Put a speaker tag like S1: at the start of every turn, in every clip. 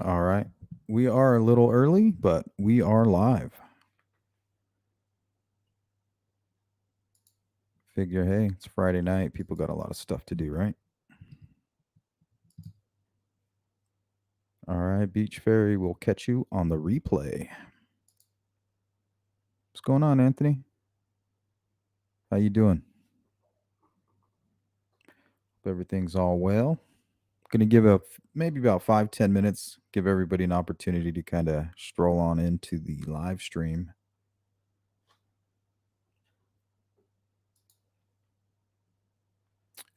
S1: All right. We are a little early, but we are live. Figure, hey, it's Friday night. People got a lot of stuff to do, right? All right, Beach Fairy will catch you on the replay. What's going on, Anthony? How you doing? Hope everything's all well. Going to give maybe about 5-10 minutes. Give everybody an opportunity to kind of stroll on into the live stream.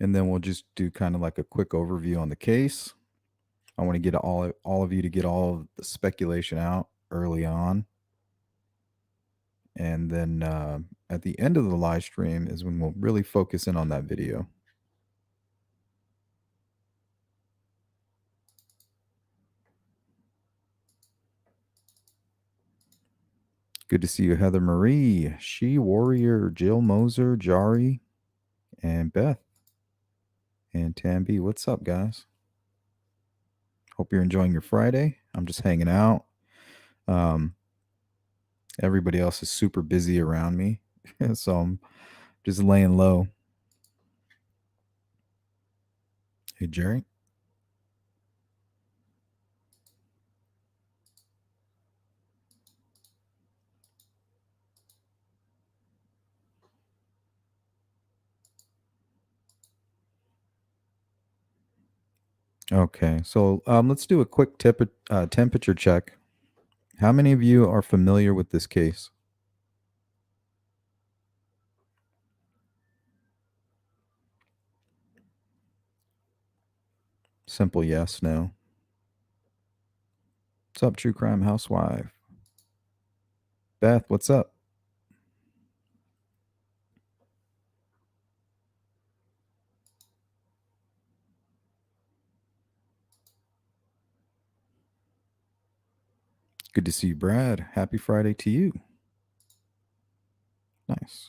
S1: And then we'll just do kind of like a quick overview on the case. I want to get all of you to get all of the speculation out early on, and then at the end of the live stream is when we'll really focus in on that video. Good to see you, Heather Marie, She Warrior, Jill Moser, Jari, and Beth, and Tambi. What's up, guys? Hope you're enjoying your Friday. I'm just hanging out. Um, Everybody else is super busy around me, so I'm just laying low. Hey, Jerry. Okay, so let's do a quick temperature check. How many of you are familiar with this case? Simple yes, no. What's up, True Crime Housewife? Beth, what's up? Good to see you, Brad. Happy Friday to you. Nice.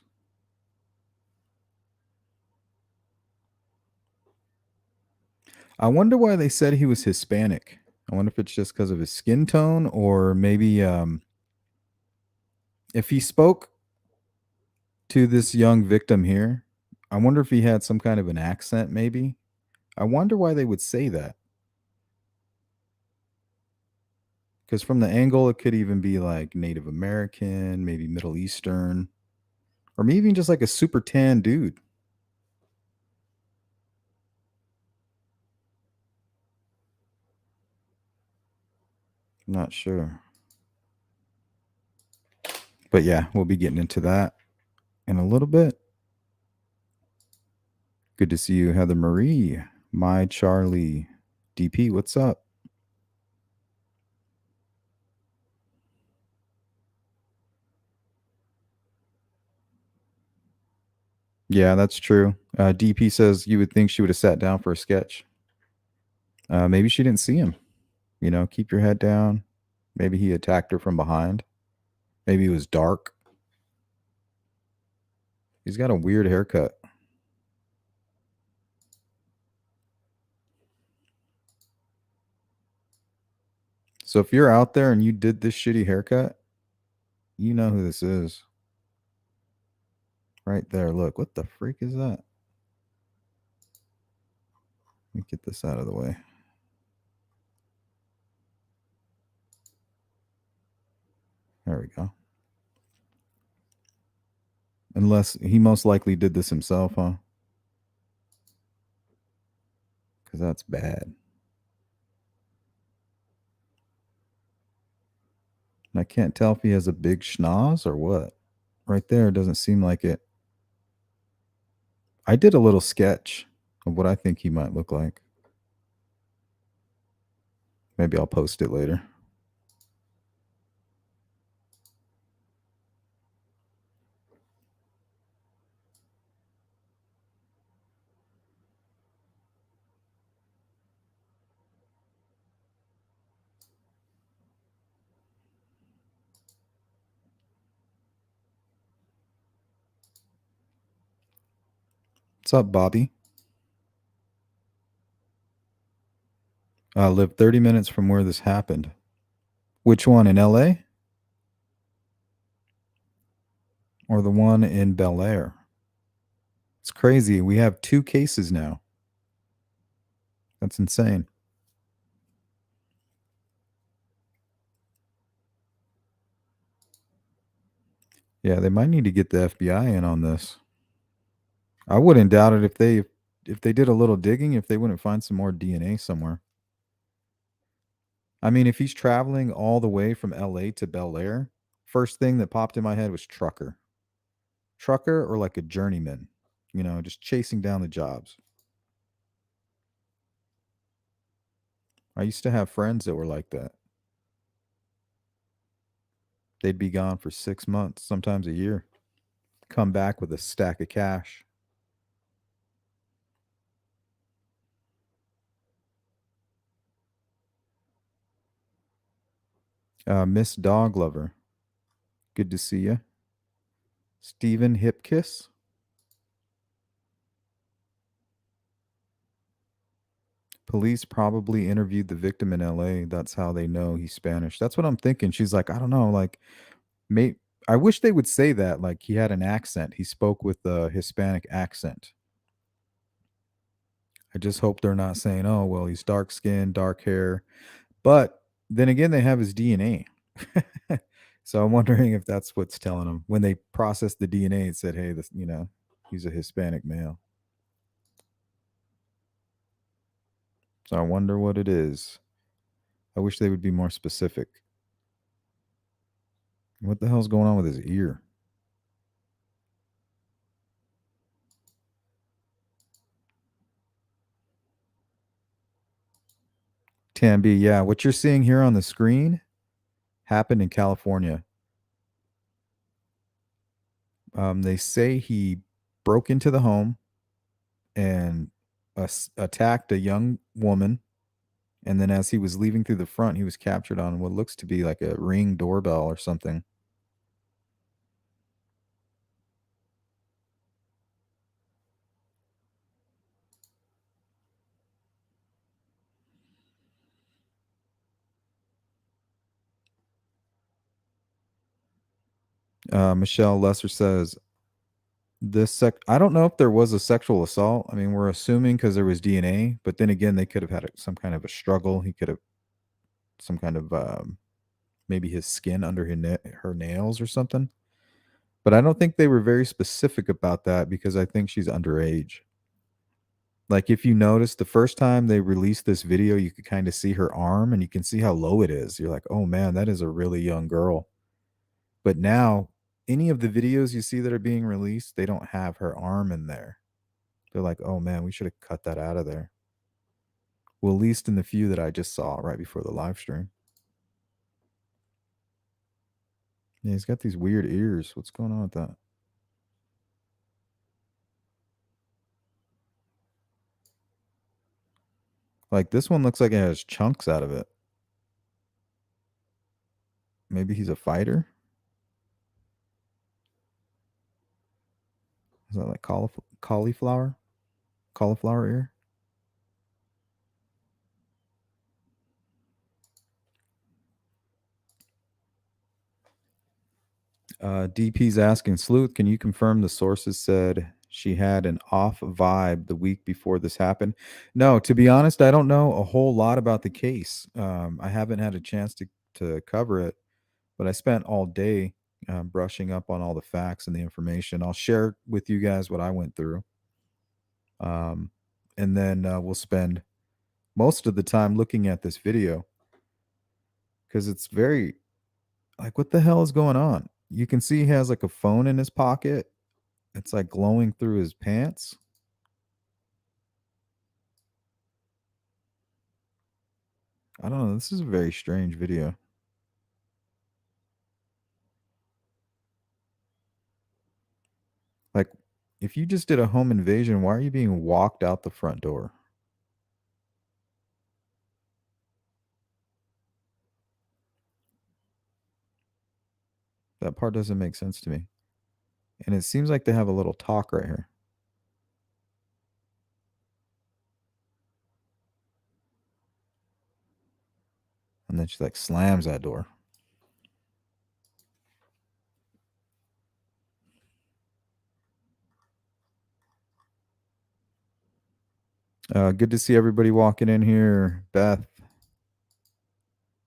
S1: I wonder why they said he was Hispanic. I wonder if it's just because of his skin tone, or maybe if he spoke to this young victim here, I wonder if he had some kind of an accent, maybe. I wonder why they would say that. Because from the angle, it could even be like Native American, maybe Middle Eastern, or maybe even just like a super tan dude. I'm not sure. But yeah, we'll be getting into that in a little bit. Good to see you, Heather Marie. My Charlie. DP, what's up? Yeah, that's true. DP says you would think she would have sat down for a sketch. Maybe she didn't see him. You know, keep your head down. Maybe he attacked her from behind. Maybe it was dark. He's got a weird haircut. So if you're out there and you did this shitty haircut, you know who this is. Right there. Look, what the freak is that? Let me get this out of the way. There we go. Unless he most likely did this himself, huh? Because that's bad. And I can't tell if he has a big schnoz or what. Right there doesn't seem like it. I did a little sketch of what I think he might look like. Maybe I'll post it later. What's up, Bobby? I live 30 minutes from where this happened. Which one, in LA or the one in Bel Air? It's crazy. We have two cases now. That's insane. Yeah, they might need to get the FBI in on this. I wouldn't doubt it if they did a little digging, if they wouldn't find some more DNA somewhere. I mean, if he's traveling all the way from LA to Bel Air, first thing that popped in my head was trucker. Trucker or like a journeyman, just chasing down the jobs. I used to have friends that were like that. They'd be gone for 6 months, sometimes a year, come back with a stack of cash. Miss Dog Lover, good to see you. Stephen Hipkiss, police probably interviewed the victim in LA. That's how they know he's Spanish. That's what I'm thinking. She's like, I don't know, like, may I wish they would say that, like he had an accent. He spoke with a Hispanic accent. I just hope they're not saying, "Oh, well, he's dark skinned, dark hair." But then again, they have his DNA. So I'm wondering if that's what's telling them. When they processed the DNA, it said, "Hey, he's a Hispanic male." So I wonder what it is. I wish they would be more specific. What the hell's going on with his ear? Tambi, yeah, what you're seeing here on the screen happened in California. They say he broke into the home and attacked a young woman. And then as he was leaving through the front, he was captured on what looks to be like a Ring doorbell or something. Michelle Lesser says, I don't know if there was a sexual assault. I mean, we're assuming because there was DNA, but then again, they could have had some kind of a struggle. He could have some kind of maybe his skin under her nails or something. But I don't think they were very specific about that because I think she's underage. Like if you notice the first time they released this video, you could kind of see her arm and you can see how low it is. You're like, "Oh man, that is a really young girl." But now any of the videos you see that are being released, they don't have her arm in there. They're like, "Oh man, we should have cut that out of there." Well, at least in the few that I just saw right before the live stream. Yeah, he's got these weird ears. What's going on with that? Like this one looks like it has chunks out of it. Maybe he's a fighter? Is that like cauliflower? Cauliflower ear? DP's asking, Sleuth, can you confirm the sources said she had an off vibe the week before this happened? No, to be honest, I don't know a whole lot about the case. I haven't had a chance to cover it, but I spent all day brushing up on all the facts and the information. I'll share with you guys what I went through. Um, and then we'll spend most of the time looking at this video because it's very like, what the hell is going on? You can see he has like a phone in his pocket. It's like glowing through his pants. I don't know. This is a very strange video. Like, if you just did a home invasion, why are you being walked out the front door? That part doesn't make sense to me. And it seems like they have a little talk right here. And then she like slams that door. Good to see everybody walking in here. Beth,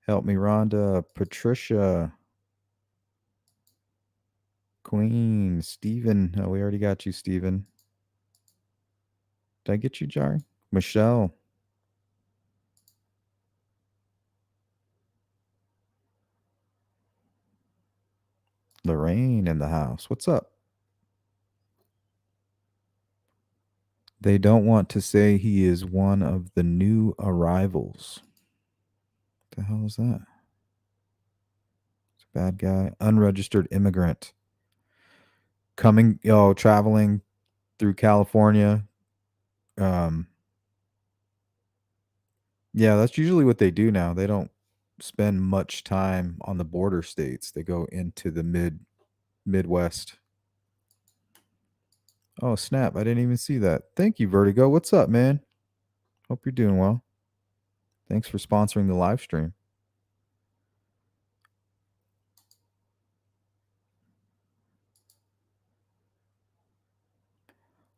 S1: help me. Rhonda, Patricia, Queen, Steven. Oh, we already got you, Steven. Did I get you, Jari? Michelle. Lorraine in the house. What's up? They don't want to say he is one of the new arrivals. What the hell is that? It's a bad guy. Unregistered immigrant. Traveling through California. Yeah, that's usually what they do now. They don't spend much time on the border states. They go into the Midwest. Oh, snap. I didn't even see that. Thank you, Vertigo. What's up, man? Hope you're doing well. Thanks for sponsoring the live stream.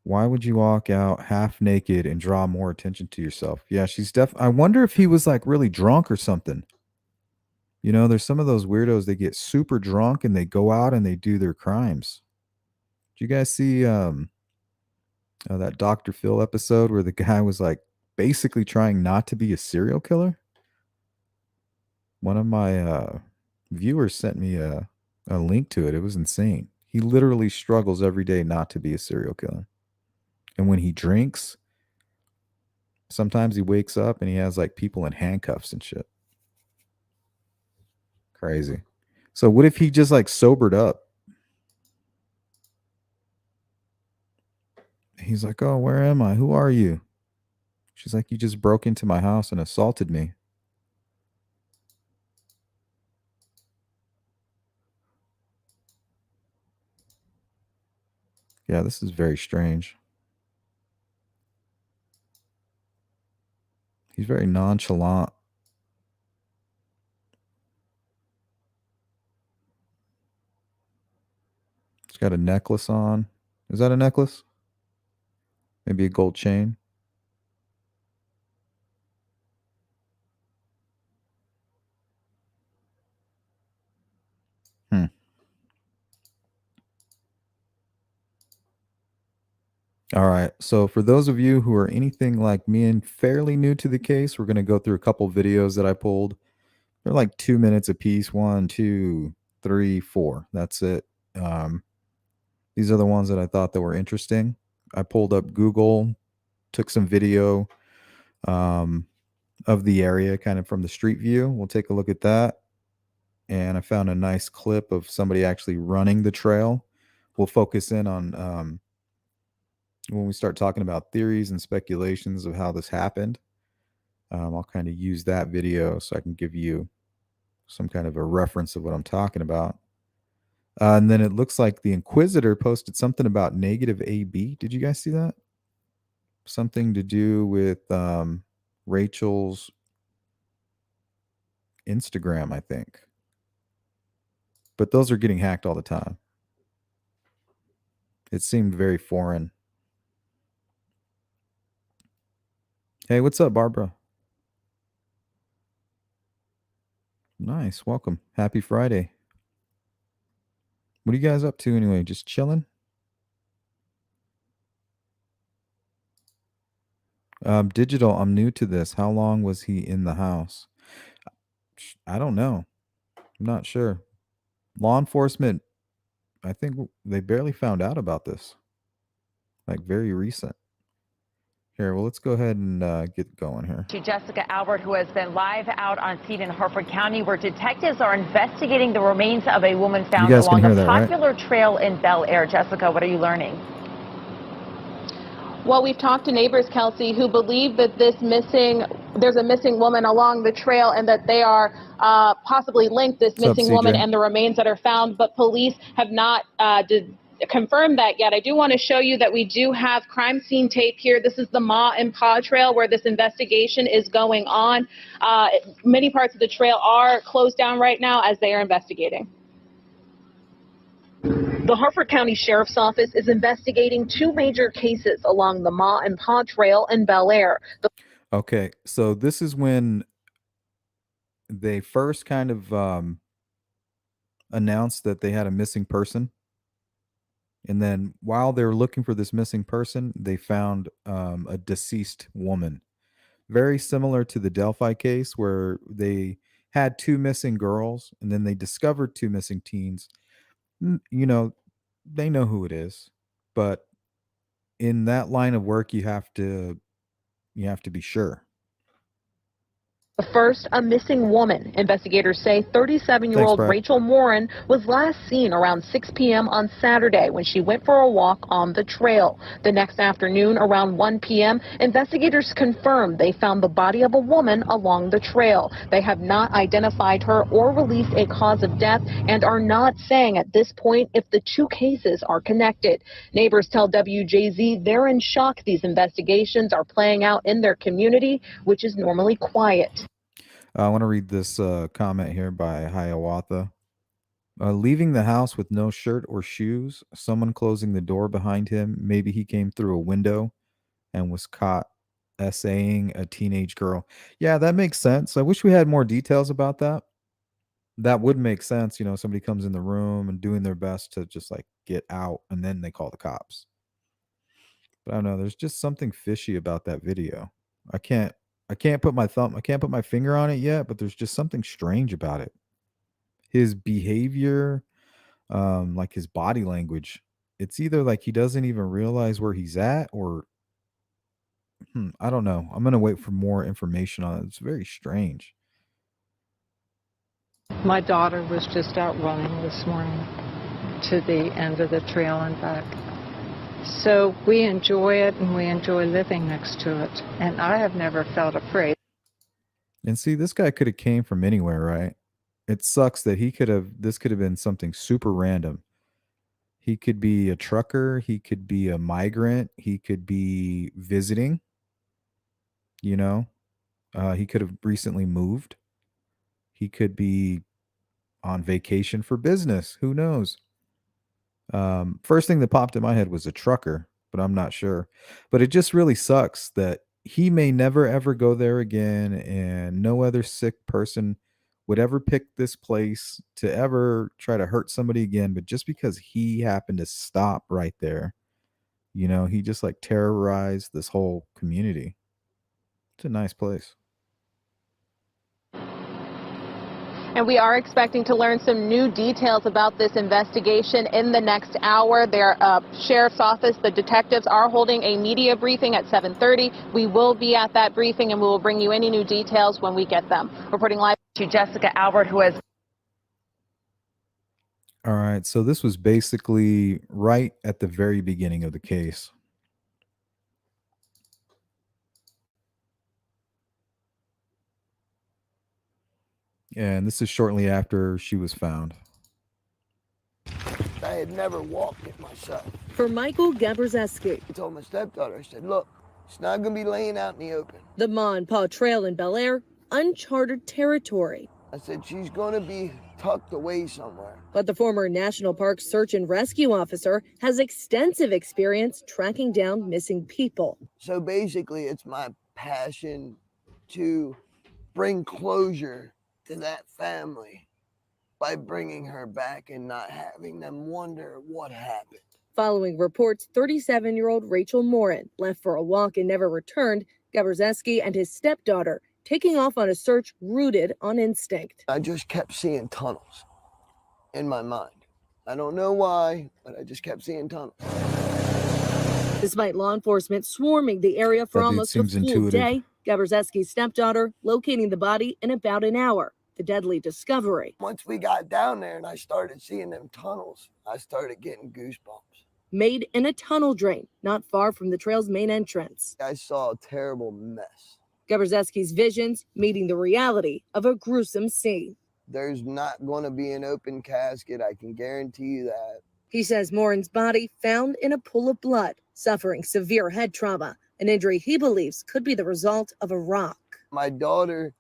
S1: Why would you walk out half naked and draw more attention to yourself? Yeah, I wonder if he was like really drunk or something. You know, there's some of those weirdos, they get super drunk and they go out and they do their crimes. Do you guys see that Dr. Phil episode where the guy was like basically trying not to be a serial killer? One of my viewers sent me a link to it. It was insane. He literally struggles every day not to be a serial killer. And when he drinks, sometimes he wakes up and he has like people in handcuffs and shit. Crazy. So what if he just like sobered up? He's like, "Oh, where am I? Who are you?" She's like, "You just broke into my house and assaulted me." Yeah, this is very strange. He's very nonchalant. He's got a necklace on. Is that a necklace? Maybe a gold chain. All right. So for those of you who are anything like me and fairly new to the case, we're going to go through a couple videos that I pulled. They're like 2 minutes apiece. 1, 2, 3, 4. That's it. These are the ones that I thought that were interesting. I pulled up Google, took some video of the area kind of from the street view. We'll take a look at that. And I found a nice clip of somebody actually running the trail. We'll focus in on when we start talking about theories and speculations of how this happened. I'll kind of use that video so I can give you some kind of a reference of what I'm talking about. And then it looks like the Inquisitor posted something about negative AB. Did you guys see that? Something to do with Rachel's Instagram, I think. But those are getting hacked all the time. It seemed very foreign. Hey, what's up, Barbara? Nice. Welcome. Happy Friday. What are you guys up to anyway? Just chilling? Digital, I'm new to this. How long was he in the house? I don't know. I'm not sure. Law enforcement, I think they barely found out about this. Like very recent. Here, well, let's go ahead and get going here.
S2: To Jessica Albert, who has been live out on scene in Harford County, where detectives are investigating the remains of a woman found along a popular trail in Bel Air. Jessica, what are you learning?
S3: Well, we've talked to neighbors, Kelsey, who believe that there's a missing woman along the trail and that they are possibly linked, this missing woman and the remains that are found, but police have not confirmed that yet. I do want to show you that we do have crime scene tape here. This is the Ma and Pa trail where this investigation is going on. Many parts of the trail are closed down right now as they are investigating. The Harford County Sheriff's Office is investigating two major cases along the Ma and Pa Trail in Bel Air.
S1: Okay, so this is when they first kind of announced that they had a missing person. And then while they were looking for this missing person, they found a deceased woman. Very similar to the Delphi case where they had two missing girls and then they discovered two missing teens. You know, they know who it is. But in that line of work you have to be sure.
S3: First, a missing woman. Investigators say 37-year-old Rachel Morin was last seen around 6 p.m. on Saturday when she went for a walk on the trail. The next afternoon, around 1 p.m., investigators confirmed they found the body of a woman along the trail. They have not identified her or released a cause of death and are not saying at this point if the two cases are connected. Neighbors tell WJZ they're in shock these investigations are playing out in their community, which is normally quiet.
S1: I want to read this comment here by Hiawatha. Leaving the house with no shirt or shoes, someone closing the door behind him. Maybe he came through a window and was caught essaying a teenage girl. Yeah, that makes sense. I wish we had more details about that. That would make sense. You know, somebody comes in the room and doing their best to just like get out and then they call the cops. But I don't know. There's just something fishy about that video. I can't put my finger on it yet, but there's just something strange about it. His behavior, like his body language, it's either like he doesn't even realize where he's at or I don't know. I'm gonna wait for more information on it. It's very strange.
S4: My daughter was just out running this morning to the end of the trail and back. So we enjoy it and we enjoy living next to it. And I have never felt afraid.
S1: And see, this guy could have came from anywhere, right? It sucks that this could have been something super random. He could be a trucker, he could be a migrant, he could be visiting, you know. He could have recently moved. He could be on vacation for business. Who knows? First thing that popped in my head was a trucker, but I'm not sure. But it just really sucks that he may never ever go there again, and no other sick person would ever pick this place to ever try to hurt somebody again. But just because he happened to stop right there, you know, he just like terrorized this whole community. It's a nice place.
S3: And we are expecting to learn some new details about this investigation in the next hour. Their sheriff's office, the detectives are holding a media briefing at 7:30. We will be at that briefing and we will bring you any new details when we get them. Reporting live
S2: to Jessica Albert, who has.
S1: All right. So this was basically right at the very beginning of the case. And this is shortly after she was found.
S5: I had never walked it myself.
S6: For Michael Gabrzeski,
S5: I told my stepdaughter, I said, look, it's not going to be laying out in the open.
S6: The Ma and Pa Trail in Bel Air, uncharted territory.
S5: I said, she's going to be tucked away somewhere.
S6: But the former National Park search and rescue officer has extensive experience tracking down missing people.
S5: So basically, it's my passion to bring closure to that family by bringing her back and not having them wonder what happened.
S6: Following reports, 37-year-old Rachel Morin left for a walk and never returned, Gabrzeski and his stepdaughter taking off on a search rooted on instinct.
S5: I just kept seeing tunnels in my mind. I don't know why, but I just kept seeing tunnels.
S6: Despite law enforcement swarming the area for almost a full day, Gabrzeski's stepdaughter locating the body in about an hour. The deadly discovery.
S5: Once we got down there and I started seeing them tunnels, I started getting goosebumps.
S6: Made in a tunnel drain not far from the trail's main entrance.
S5: I saw a terrible mess.
S6: Gabrzeski's visions meeting the reality of a gruesome scene.
S5: There's not going to be an open casket, I can guarantee you that.
S6: He says Morin's body found in a pool of blood, suffering severe head trauma, an injury he believes could be the result of a rock.
S5: My daughter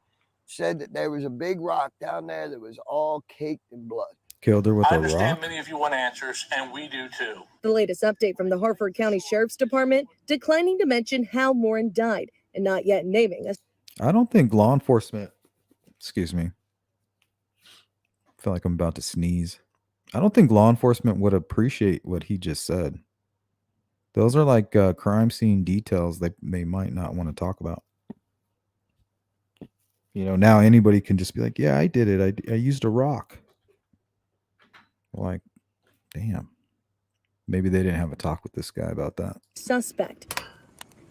S5: said that there was a big rock down there that was all caked in blood.
S1: Killed her with a rock?
S7: I understand many of you want answers, and we do too.
S6: The latest update from the Harford County Sheriff's Department declining to mention how Morin died and not yet naming us.
S1: I don't think law enforcement, excuse me, I feel like I'm about to sneeze. I don't think law enforcement would appreciate what he just said. Those are like crime scene details they might not want to talk about. You know, now anybody can just be like, yeah, I did it. I used a rock. Like, damn. Maybe they didn't have a talk with this guy about that.
S6: Suspect.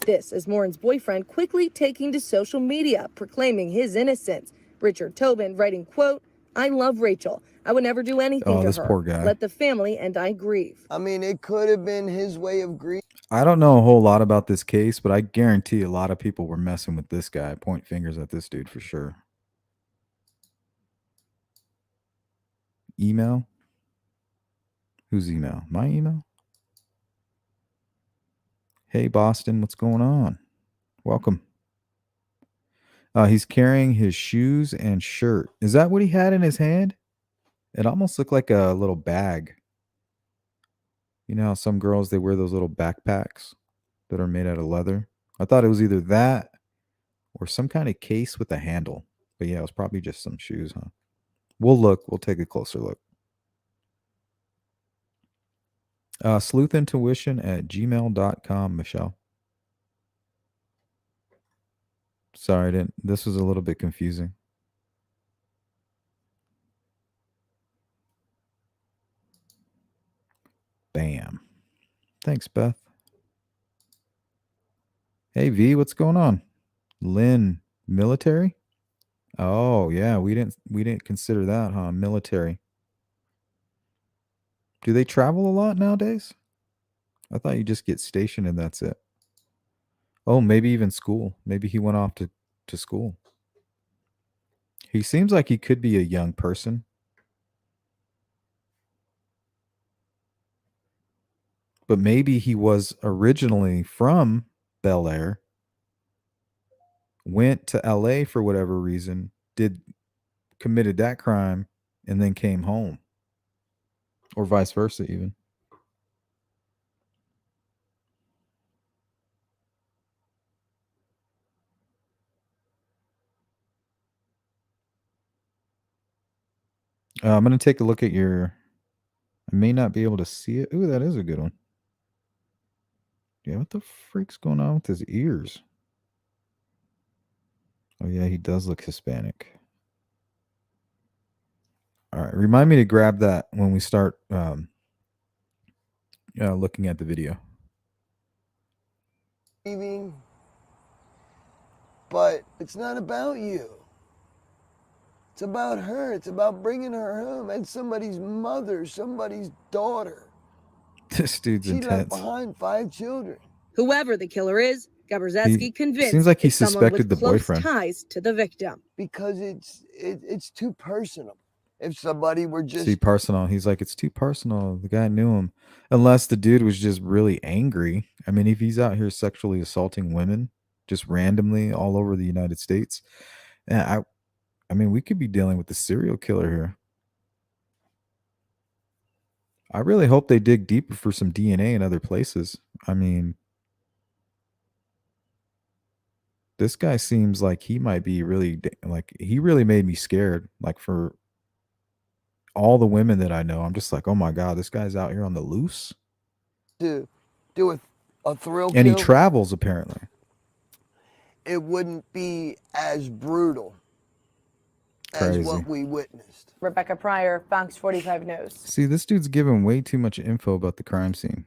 S6: This is Morin's boyfriend quickly taking to social media, proclaiming his innocence. Richard Tobin writing, quote, I love Rachel. I would never do anything to her.
S1: Poor guy.
S6: Let the family and I grieve.
S5: I mean, it could have been his way of grieving.
S1: I don't know a whole lot about this case, but I guarantee a lot of people were messing with this guy, point fingers at this dude for sure. Email? Whose email? My email? Hey, Boston, what's going on? Welcome. He's carrying his shoes and shirt. Is that what he had in his hand? It almost looked like a little bag. You know how some girls, they wear those little backpacks that are made out of leather? I thought it was either that or some kind of case with a handle. But yeah, it was probably just some shoes, huh? We'll look. We'll take a closer look. Sleuthintuition@gmail.com, Michelle. Sorry, this was a little bit confusing. Bam. Thanks, Beth. Hey, V, what's going on? Lynn, military? Oh, yeah, we didn't consider that, huh? Military. Do they travel a lot nowadays? I thought you just get stationed and that's it. Oh, maybe even school. Maybe he went off to school. He seems like he could be a young person. But maybe he was originally from Bel Air, went to LA for whatever reason, committed that crime, and then came home. Or vice versa, even. I'm going to take a look at your... I may not be able to see it. Ooh, that is a good one. Yeah, what the freak's going on with his ears? Oh, yeah, he does look Hispanic. All right, remind me to grab that when we start looking at the video.
S5: But it's not about you. It's about her. It's about bringing her home and somebody's mother, somebody's daughter.
S1: This dude's intense.
S5: She left behind 5 children.
S6: Whoever the killer is, Gabrzeski convinced
S1: seems like he suspected the boyfriend.
S6: Ties to the victim.
S5: Because it's too personal. If somebody were just...
S1: See, personal. He's like, it's too personal. The guy knew him. Unless the dude was just really angry. I mean, if he's out here sexually assaulting women just randomly all over the United States, I mean, we could be dealing with a serial killer here. I really hope they dig deeper for some DNA in other places. I mean, this guy seems like he might be really, like, he really made me scared. Like, for all the women that I know, I'm just like, oh my God, this guy's out here on the loose.
S5: To do a thrill
S1: and
S5: kill,
S1: he travels, apparently.
S5: It wouldn't be as brutal as what we witnessed.
S8: Rebecca Pryor, Fox 45 News.
S1: See, this dude's giving way too much info about the crime scene.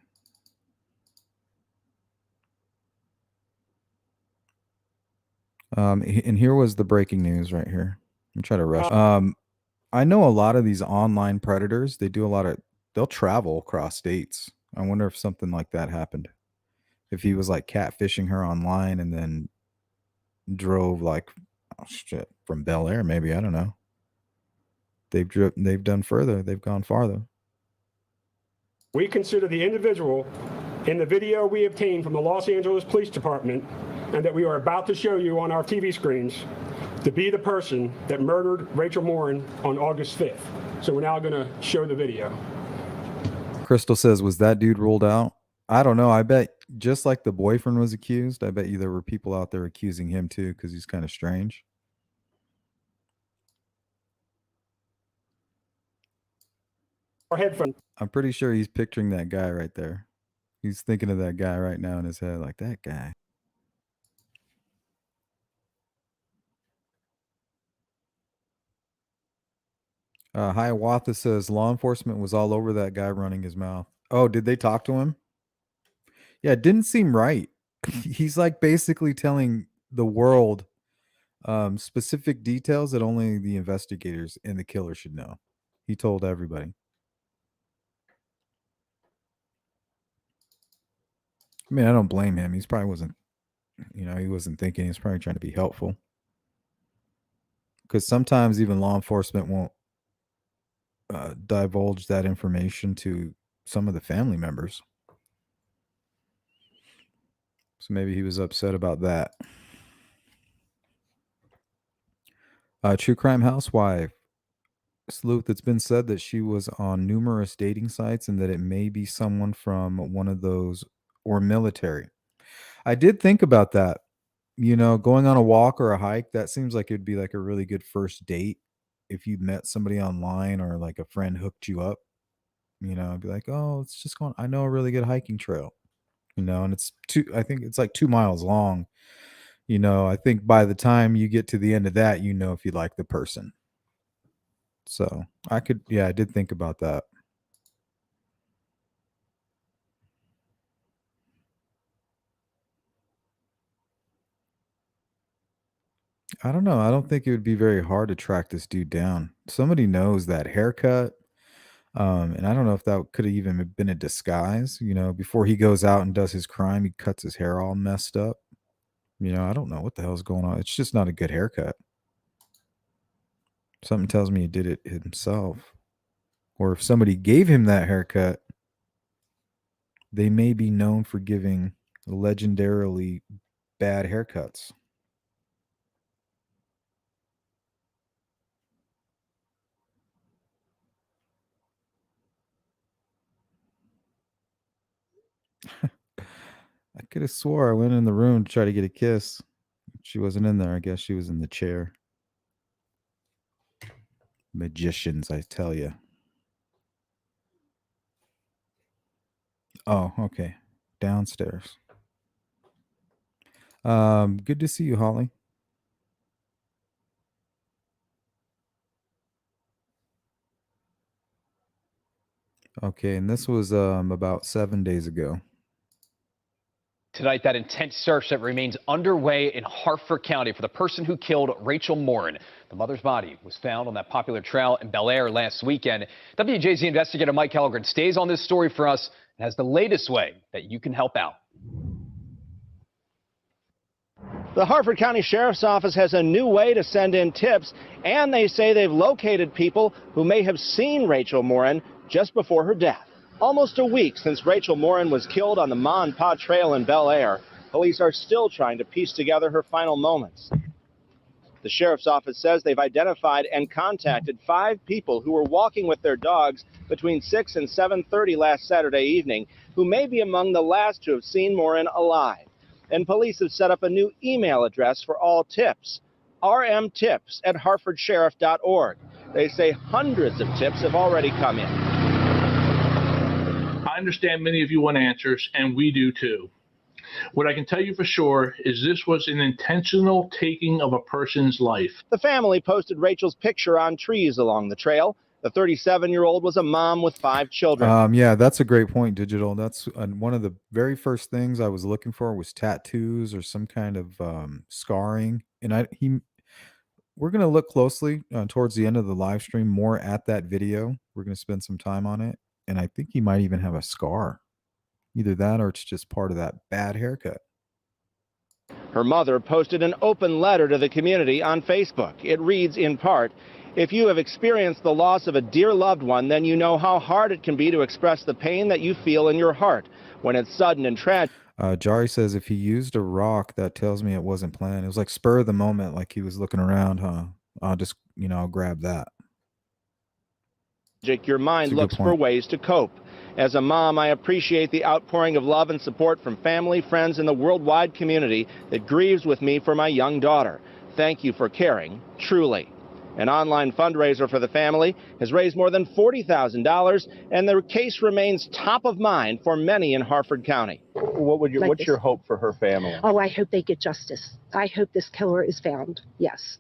S1: And here was the breaking news right here. I'm trying to rush. I know a lot of these online predators, they'll travel across states. I wonder if something like that happened. If he was like catfishing her online and then drove like, oh shit, from Bel Air, maybe, I don't know. They've done further. They've gone farther.
S9: We consider the individual in the video we obtained from the Los Angeles Police Department and that we are about to show you on our TV screens to be the person that murdered Rachel Morin on August 5th. So we're now going to show the video.
S1: Crystal says, was that dude ruled out? I don't know. I bet just like the boyfriend was accused, I bet you there were people out there accusing him too because he's kind of strange. I'm pretty sure he's picturing that guy right there. He's thinking of that guy right now in his head, like that guy. Hiawatha says law enforcement was all over that guy running his mouth. Oh, did they talk to him? Yeah, it didn't seem right. He's like basically telling the world specific details that only the investigators and the killer should know. He told everybody. I mean, I don't blame him. He's probably wasn't, he wasn't thinking. He was probably trying to be helpful. Because sometimes even law enforcement won't divulge that information to some of the family members. So maybe he was upset about that. True crime housewife. Sleuth, it's been said that she was on numerous dating sites and that it may be someone from one of those or military. I did think about that. Going on a walk or a hike, that seems like it'd be like a really good first date if you met somebody online or like a friend hooked you up. I'd be like, oh, it's just going. I know a really good hiking trail. And I think it's like 2 miles long. I think by the time you get to the end of that, if you like the person. So I did think about that. I don't know. I don't think it would be very hard to track this dude down. Somebody knows that haircut. And I don't know if that could have even been a disguise. Before he goes out and does his crime, he cuts his hair all messed up. I don't know what the hell's going on. It's just not a good haircut. Something tells me he did it himself. Or if somebody gave him that haircut, they may be known for giving legendarily bad haircuts. I could have swore I went in the room to try to get a kiss. She wasn't in there. I guess she was in the chair. Magicians, I tell you. Oh, okay. Downstairs. Good to see you, Holly. Okay, and this was about 7 days ago.
S10: Tonight, that intense search that remains underway in Harford County for the person who killed Rachel Morin. The mother's body was found on that popular trail in Bel Air last weekend. WJZ investigator Mike Kellgren stays on this story for us and has the latest way that you can help out.
S11: The Harford County Sheriff's Office has a new way to send in tips, and they say they've located people who may have seen Rachel Morin just before her death. Almost a week since Rachel Morin was killed on the Ma and Pa Trail in Bel Air, police are still trying to piece together her final moments. The Sheriff's Office says they've identified and contacted 5 people who were walking with their dogs between 6 and 7:30 last Saturday evening who may be among the last to have seen Morin alive. And police have set up a new email address for all tips, rmtips@harfordsheriff.org. They say hundreds of tips have already come in.
S7: I understand many of you want answers, and we do too. What I can tell you for sure is this was an intentional taking of a person's life.
S11: The family posted Rachel's picture on trees along the trail. The 37-year-old was a mom with 5 children.
S1: Yeah, that's a great point, Digital. That's one of the very first things I was looking for was tattoos or some kind of scarring. And we're going to look closely towards the end of the live stream more at that video. We're going to spend some time on it. And I think he might even have a scar. Either that or it's just part of that bad haircut.
S11: Her mother posted an open letter to the community on Facebook. It reads in part, If you have experienced the loss of a dear loved one, then you know how hard it can be to express the pain that you feel in your heart when it's sudden and tragic.
S1: Jari says if he used a rock, that tells me it wasn't planned. It was like spur of the moment, like he was looking around, huh? I'll just, I'll grab that.
S11: Your mind looks for ways to cope. As a mom, I appreciate the outpouring of love and support from family, friends, and the worldwide community that grieves with me for my young daughter. Thank you for caring, truly. An online fundraiser for the family has raised more than $40,000, and the case remains top of mind for many in Harford County. What's your hope for her family?
S12: Oh, I hope they get justice. I hope this killer is found, yes,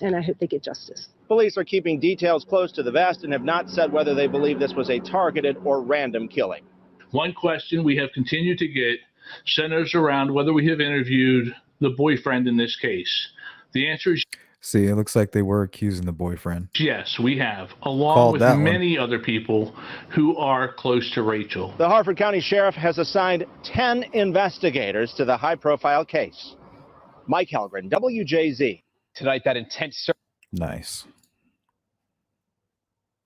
S12: and I hope they get justice.
S11: Police are keeping details close to the vest and have not said whether they believe this was a targeted or random killing.
S7: One question we have continued to get centers around whether we have interviewed the boyfriend in this case. The answer is
S1: see, it looks like they were accusing the boyfriend.
S7: Yes, we have, along with many other people who are close to Rachel.
S11: The Harford County Sheriff has assigned 10 investigators to the high-profile case. Mike Helgren, WJZ.
S10: Tonight, that intense search.
S1: Nice.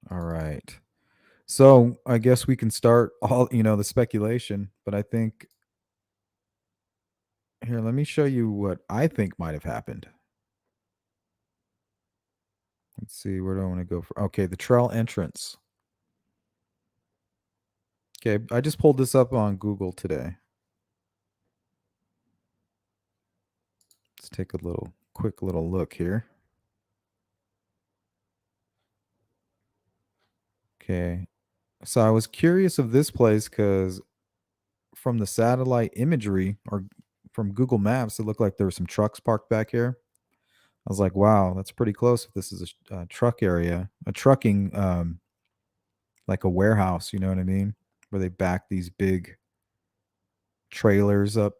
S1: All right. So I guess we can start all, the speculation, but I think here, let me show you what I think might have happened. Let's see, where do I want to go for? Okay, the trail entrance. Okay, I just pulled this up on Google today. Let's take a quick little look here. Okay, so I was curious of this place because from the satellite imagery or from Google Maps, it looked like there were some trucks parked back here. I was like, wow, that's pretty close if this is a truck area, a trucking, like a warehouse, you know what I mean? Where they back these big trailers up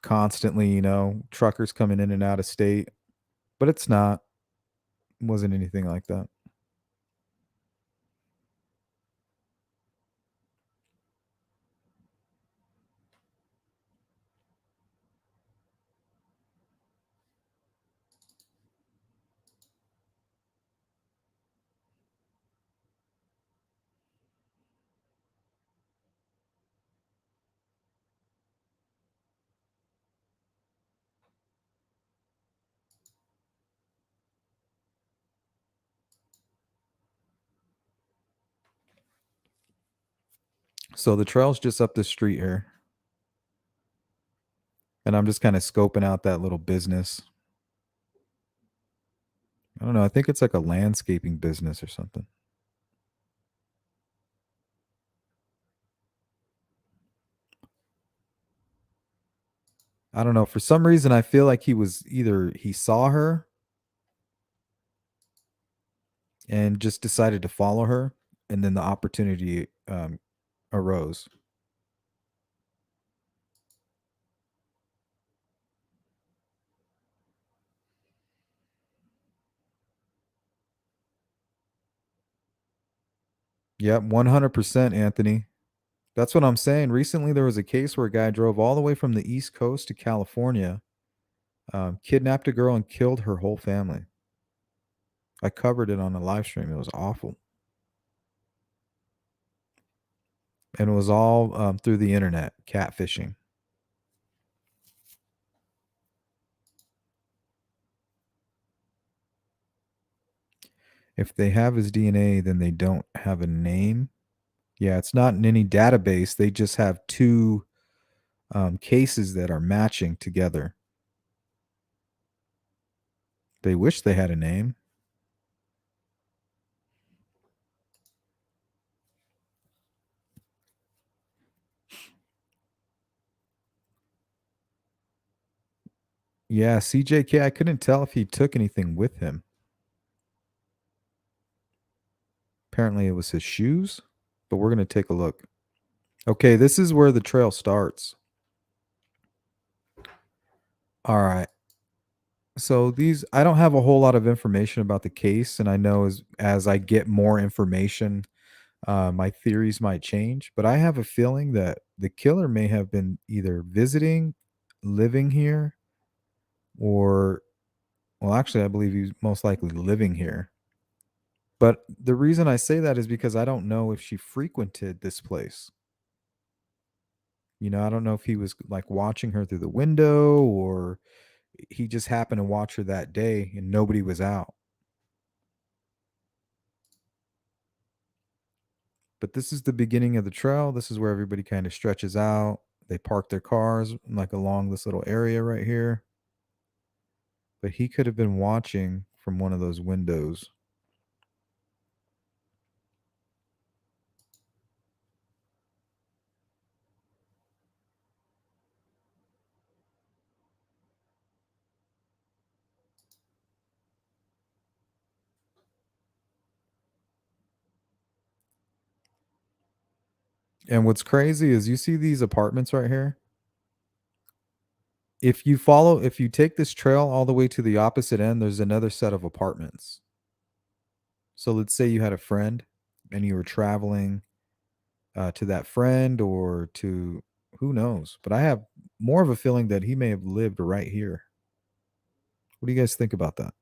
S1: constantly, truckers coming in and out of state. But it's not. It wasn't anything like that. So the trail's just up the street here. And I'm just kind of scoping out that little business. I don't know. I think it's like a landscaping business or something. I don't know. For some reason, I feel like he saw her and just decided to follow her. And then the opportunity arose. Yep, 100%, Anthony. That's what I'm saying. Recently, there was a case where a guy drove all the way from the East Coast to California, kidnapped a girl and killed her whole family. I covered it on a live stream. It was awful. And it was all through the internet, catfishing. If they have his DNA, then they don't have a name. Yeah, it's not in any database. They just have two cases that are matching together. They wish they had a name. Yeah, CJK, I couldn't tell if he took anything with him. Apparently it was his shoes, but we're going to take a look. Okay, this is where the trail starts. All right. So I don't have a whole lot of information about the case, and I know as I get more information, my theories might change, but I have a feeling that the killer may have been either visiting, living here, or, well, actually, I believe he's most likely living here. But the reason I say that is because I don't know if she frequented this place. I don't know if he was like watching her through the window or he just happened to watch her that day and nobody was out. But this is the beginning of the trail. This is where everybody kind of stretches out. They park their cars like along this little area right here. But he could have been watching from one of those windows. And what's crazy is you see these apartments right here. If you take this trail all the way to the opposite end, there's another set of apartments. So let's say you had a friend and you were traveling to that friend or to who knows. But I have more of a feeling that he may have lived right here. What do you guys think about that?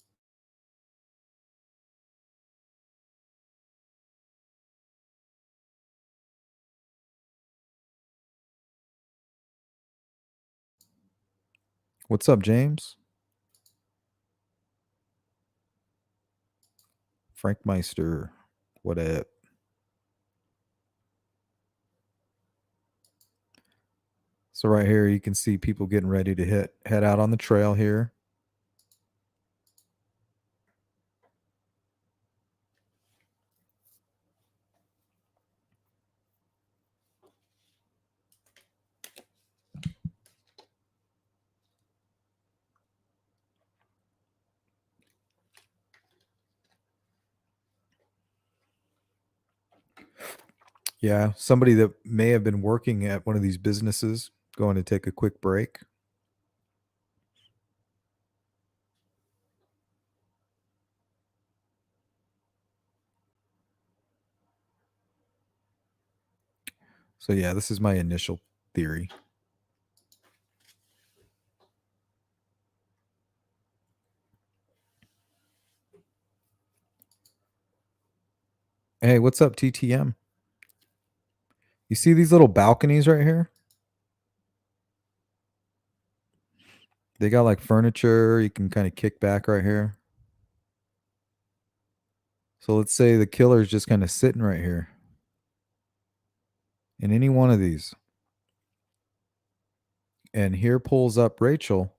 S1: What's up, James? Frank Meister. What up? So right here you can see people getting ready to head out on the trail here. Yeah, somebody that may have been working at one of these businesses going to take a quick break. So yeah, this is my initial theory. Hey, what's up, TTM? You see these little balconies right here? They got like furniture. You can kind of kick back right here. So let's say the killer is just kind of sitting right here in any one of these. And here pulls up Rachel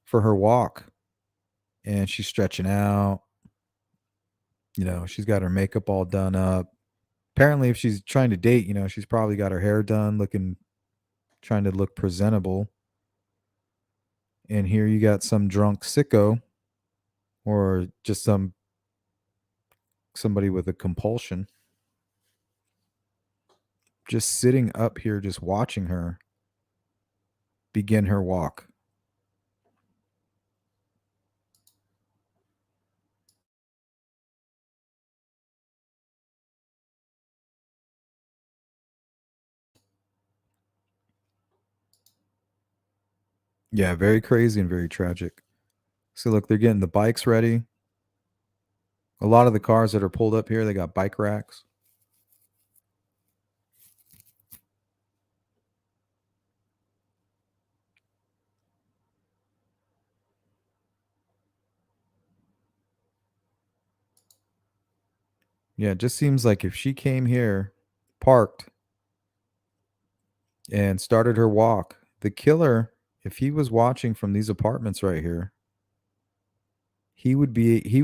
S1: for her walk. And she's stretching out. She's got her makeup all done up. Apparently, if she's trying to date, she's probably got her hair done, trying to look presentable. And here you got some drunk sicko or just somebody with a compulsion just sitting up here, just watching her begin her walk. Yeah, very crazy and very tragic. So look, they're getting the bikes ready. A lot of the cars that are pulled up here, they got bike racks. Yeah, it just seems like if she came here, parked, and started her walk, the killer, if he was watching from these apartments right here, he would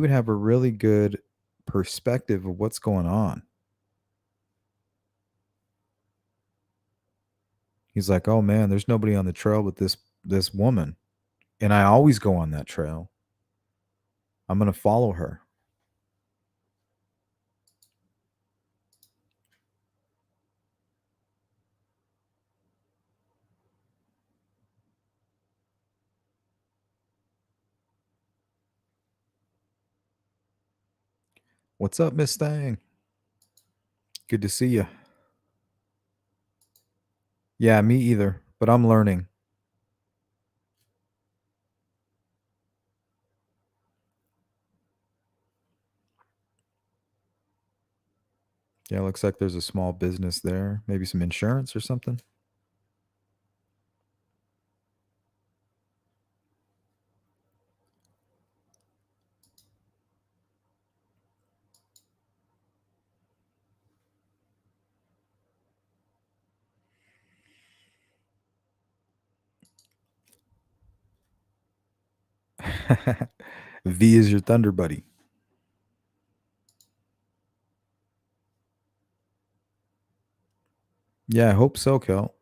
S1: have a really good perspective of what's going on. He's like, "Oh man, there's nobody on the trail but this woman, and I always go on that trail. I'm going to follow her." What's up, Miss Thang? Good to see you. Yeah, me either, but I'm learning. Yeah, looks like there's a small business there. Maybe some insurance or something. V is your thunder buddy. Yeah, I hope so, Kel.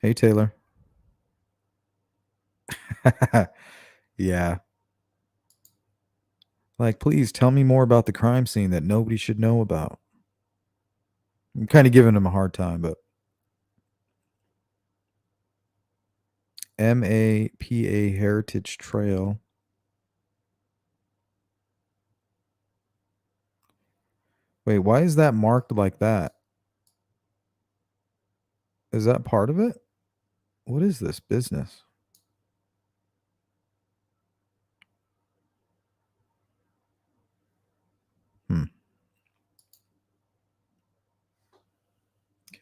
S1: Hey, Taylor. Yeah. Like, please tell me more about the crime scene that nobody should know about. I'm kind of giving him a hard time, but MAPA Heritage Trail. Wait, why is that marked like that? Is that part of it? What is this business?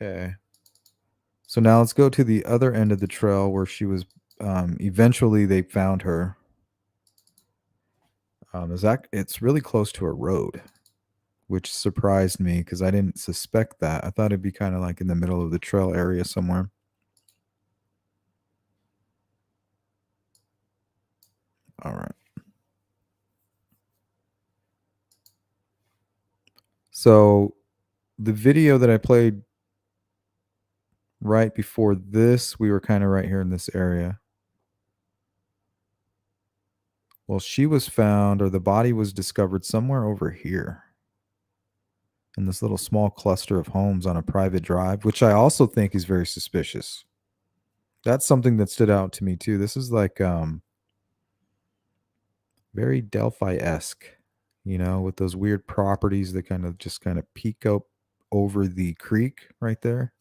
S1: Okay. So now let's go to the other end of the trail where she was. Eventually, they found her. It's really close to a road, which surprised me because I didn't suspect that. I thought it'd be kind of like in the middle of the trail area somewhere. All right. So the video that I played right before this, we were kind of right here in this area. Well, she was found, or the body was discovered somewhere over here in this little small cluster of homes on a private drive, which I also think is very suspicious. That's something that stood out to me too. This is like very Delphi-esque, with those weird properties that kind of peek up over the creek right there.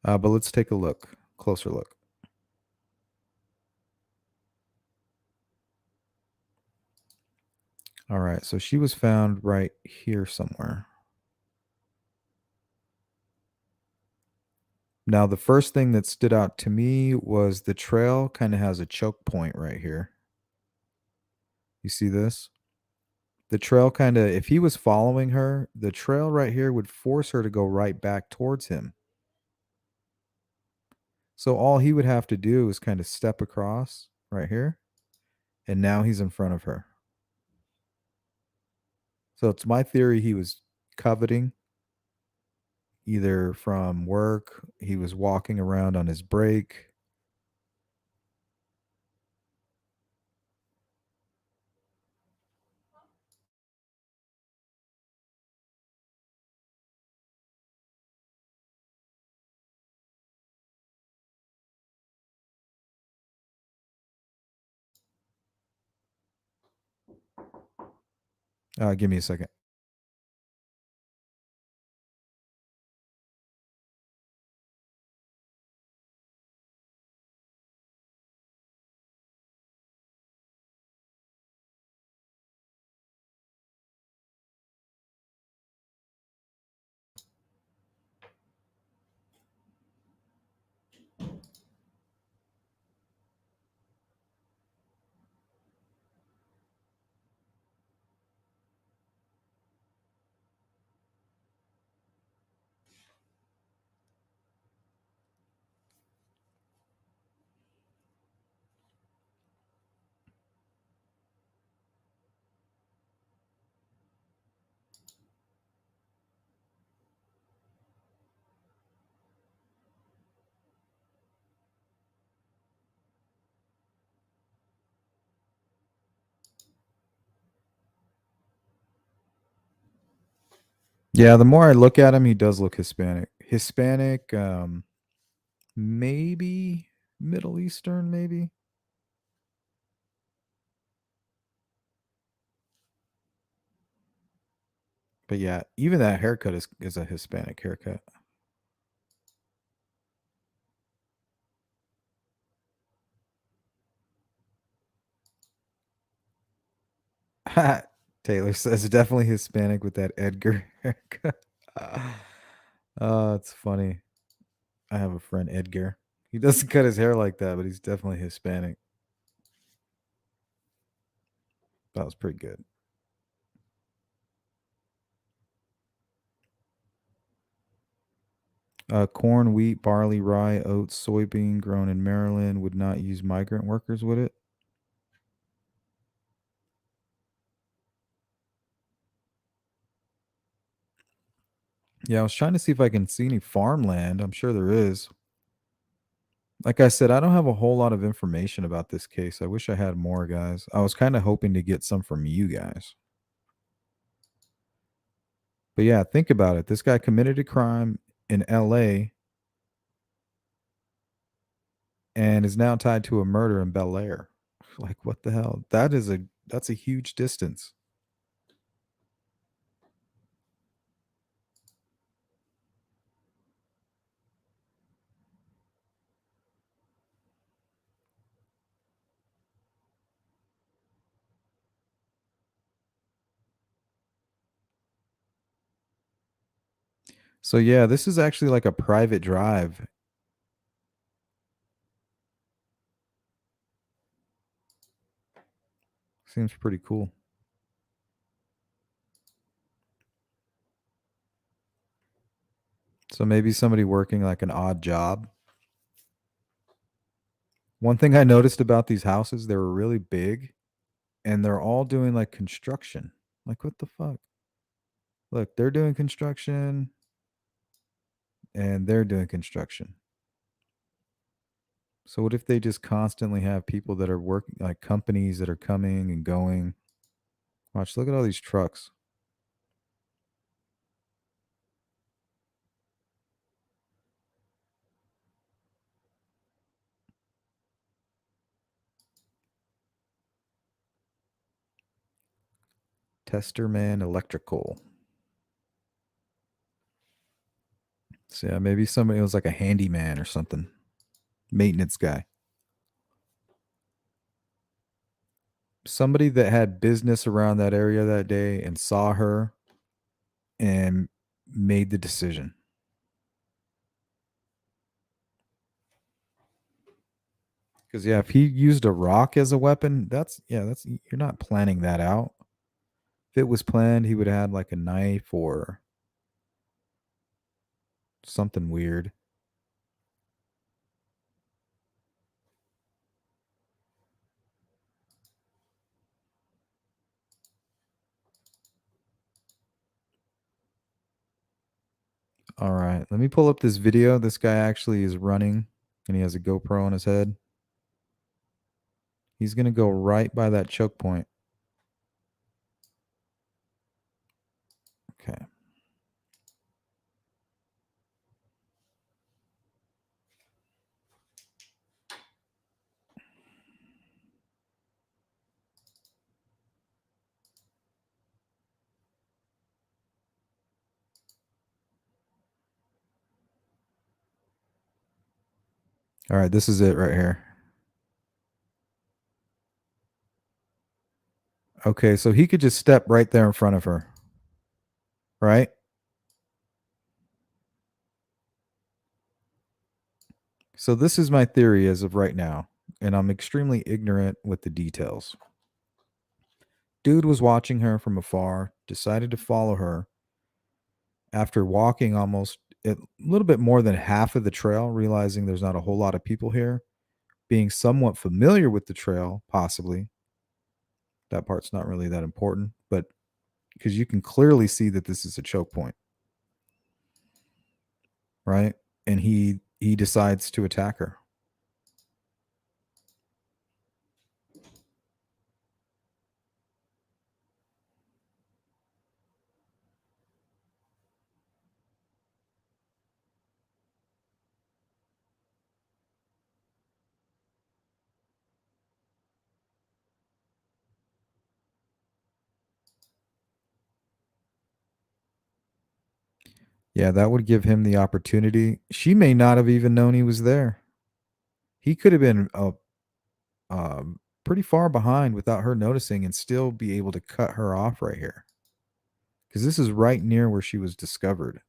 S1: But let's take a closer look. All right, so she was found right here somewhere. Now, the first thing that stood out to me was the trail kind of has a choke point right here. You see this? The trail kind of, if he was following her, the trail right here would force her to go right back towards him. So all he would have to do is kind of step across right here, and now he's in front of her. So it's my theory he was coveting either from work, he was walking around on his break. Give me a second. Yeah, the more I look at him, he does look Hispanic. Hispanic, maybe Middle Eastern, maybe. But yeah, even that haircut is a Hispanic haircut. Taylor says definitely Hispanic with that Edgar haircut. Oh, it's funny. I have a friend, Edgar. He doesn't cut his hair like that, but he's definitely Hispanic. That was pretty good. Corn, wheat, barley, rye, oats, soybean grown in Maryland would not use migrant workers, would it? Yeah, I was trying to see if I can see any farmland. I'm sure there is. Like I said, I don't have a whole lot of information about this case. I wish I had more, guys. I was kind of hoping to get some from you guys. But yeah, think about it. This guy committed a crime in LA and is now tied to a murder in Bel Air. Like, what the hell? That's a huge distance. So yeah, this is actually like a private drive. Seems pretty cool. So maybe somebody working like an odd job. One thing I noticed about these houses, they were really big and they're all doing like construction. Like, what the fuck? Look, they're doing construction and they're doing construction. So what if they just constantly have people that are working, like companies that are coming and going? Watch, look at all these trucks. Testerman Electrical. So yeah, maybe somebody was like a handyman or something. Maintenance guy. Somebody that had business around that area that day and saw her and made the decision. Because yeah, if he used a rock as a weapon, that's you're not planning that out. If it was planned, he would have had like a knife or something weird. All right, let me pull up this video. This guy actually is running and he has a GoPro on his head. He's going to go right by that choke point. Okay. All right, this is it right here. Okay, so he could just step right there in front of her. Right? So this is my theory as of right now, and I'm extremely ignorant with the details. Dude was watching her from afar, decided to follow her. After walking almost a little bit more than half of the trail, realizing there's not a whole lot of people here, being somewhat familiar with the trail, possibly. That part's not really that important, but because you can clearly see that this is a choke point. Right? And he decides to attack her. Yeah, that would give him the opportunity. She may not have even known he was there. He could have been pretty far behind without her noticing and still be able to cut her off right here. Because this is right near where she was discovered.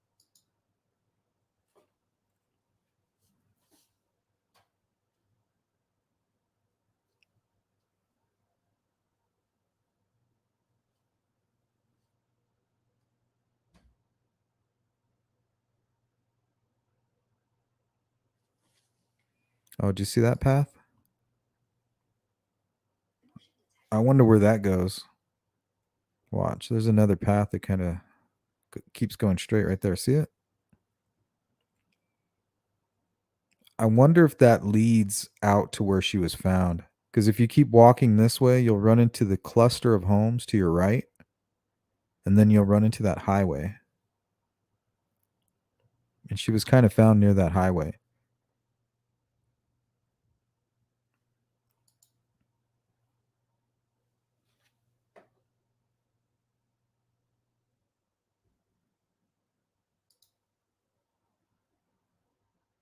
S1: Oh, did you see that path? I wonder where that goes. Watch, there's another path that kind of keeps going straight right there. See it? I wonder if that leads out to where she was found. Because if you keep walking this way, you'll run into the cluster of homes to your right. And then you'll run into that highway. And she was kind of found near that highway.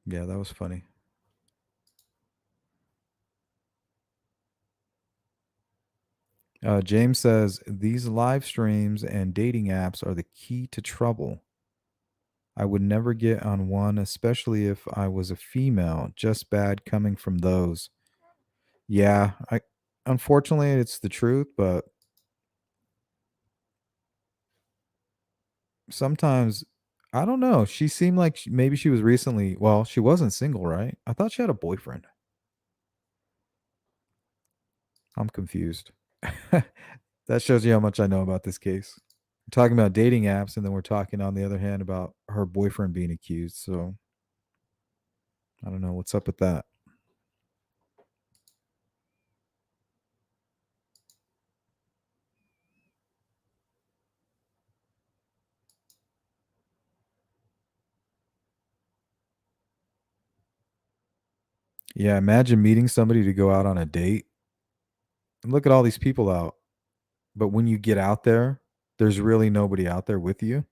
S1: Yeah, that was funny. James says, these live streams and dating apps are the key to trouble. I would never get on one, especially if I was a female. Just bad coming from those. Yeah, unfortunately it's the truth, but sometimes I don't know. She seemed like maybe she was recently, well, she wasn't single, right? I thought she had a boyfriend. I'm confused. That shows you how much I know about this case. We're talking about dating apps, and then we're talking, on the other hand, about her boyfriend being accused. So I don't know what's up with that. Yeah, imagine meeting somebody to go out on a date. And look at all these people out. But when you get out there, there's really nobody out there with you.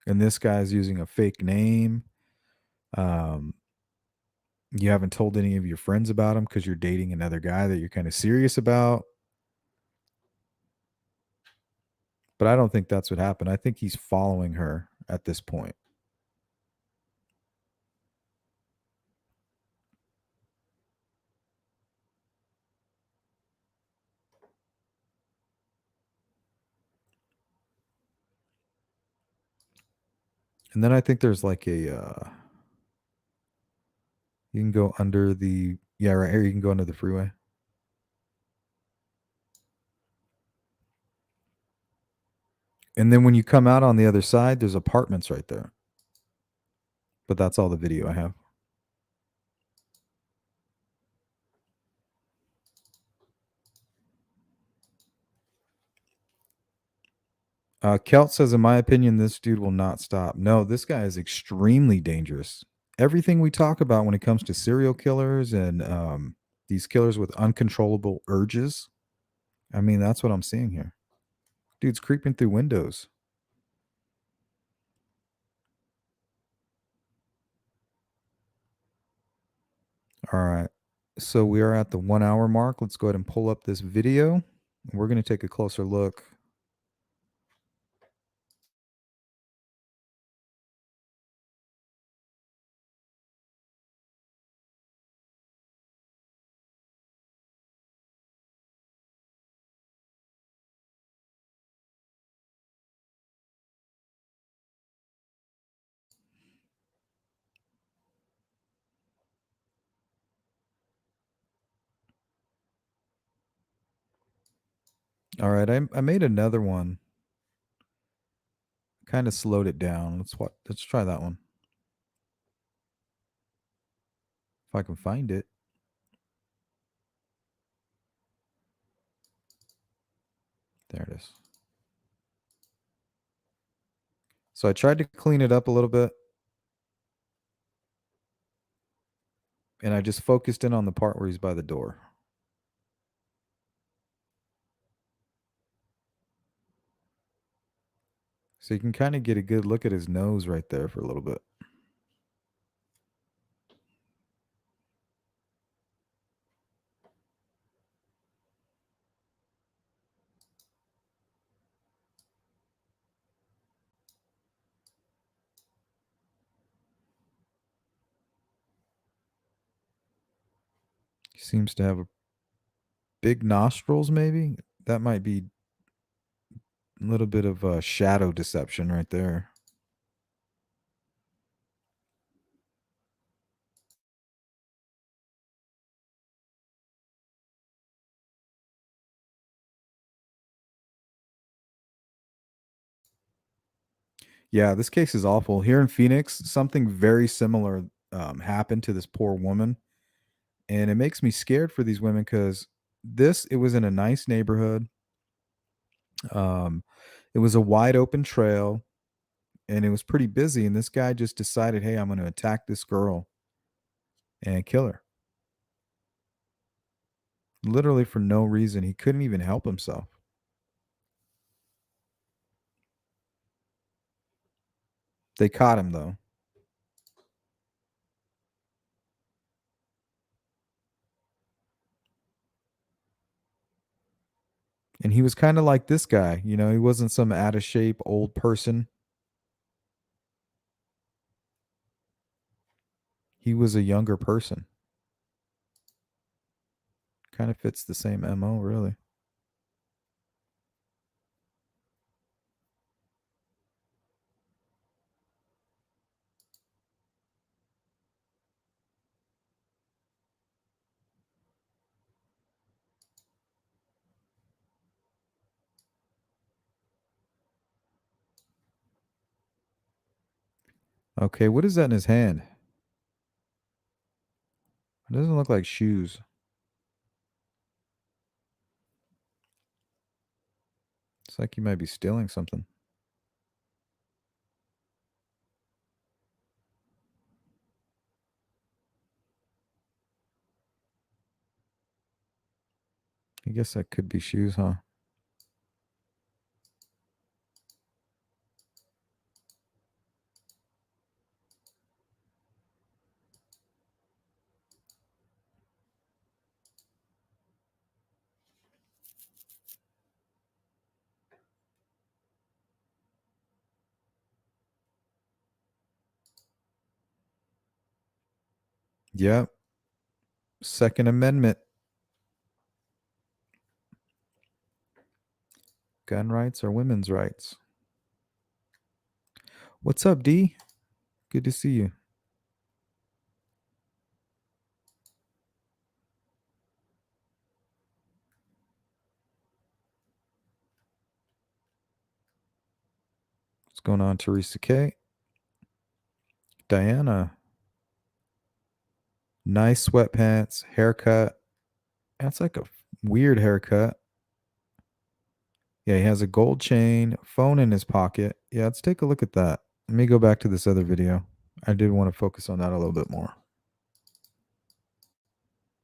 S1: And this guy's using a fake name. You haven't told any of your friends about him because you're dating another guy that you're kind of serious about. But I don't think that's what happened. I think he's following her at this point. And then I think there's like a you can go under the, yeah, right here you can go under the freeway. And then when you come out on the other side, there's apartments right there. But that's all the video I have. Kelt says, in my opinion, this dude will not stop. No, this guy is extremely dangerous. Everything we talk about when it comes to serial killers and these killers with uncontrollable urges, I mean, that's what I'm seeing here. Dude's creeping through windows. All right. So we are at the 1 hour mark. Let's go ahead and pull up this video. We're going to take a closer look. All right, I made another one. Kind of slowed it down. Let's try that one. If I can find it. There it is. So I tried to clean it up a little bit. And I just focused in on the part where he's by the door. So you can kind of get a good look at his nose right there for a little bit. He seems to have a big nostrils, maybe. That might be a little bit of shadow deception right there. Yeah, this case is awful. Here in Phoenix, something very similar happened to this poor woman. And it makes me scared for these women because it was in a nice neighborhood. Um, it was a wide open trail and it was pretty busy. And this guy just decided, hey, I'm going to attack this girl and kill her. Literally for no reason. He couldn't even help himself. They caught him, though. And he was kind of like this guy. You know, he wasn't some out of shape old person. He was a younger person. Kind of fits the same MO, really. Okay, what is that in his hand? It doesn't look like shoes. It's like he might be stealing something. I guess that could be shoes, huh? Yep. Second Amendment. Gun rights are women's rights. What's up, D? Good to see you. What's going on, Teresa K? Diana. Nice sweatpants, haircut. That's like a weird haircut. Yeah, he has a gold chain, phone in his pocket. Yeah, let's take a look at that. Let me go back to this other video. I did want to focus on that a little bit more.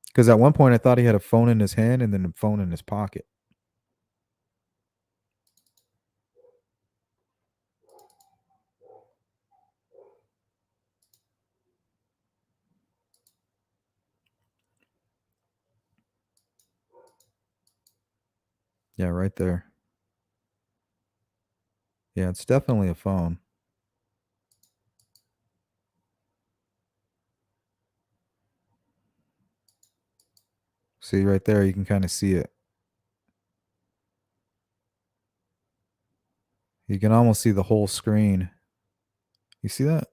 S1: Because at one point I thought he had a phone in his hand and then a phone in his pocket. Yeah, right there. Yeah, it's definitely a phone. See right there, you can kind of see it. You can almost see the whole screen. You see that?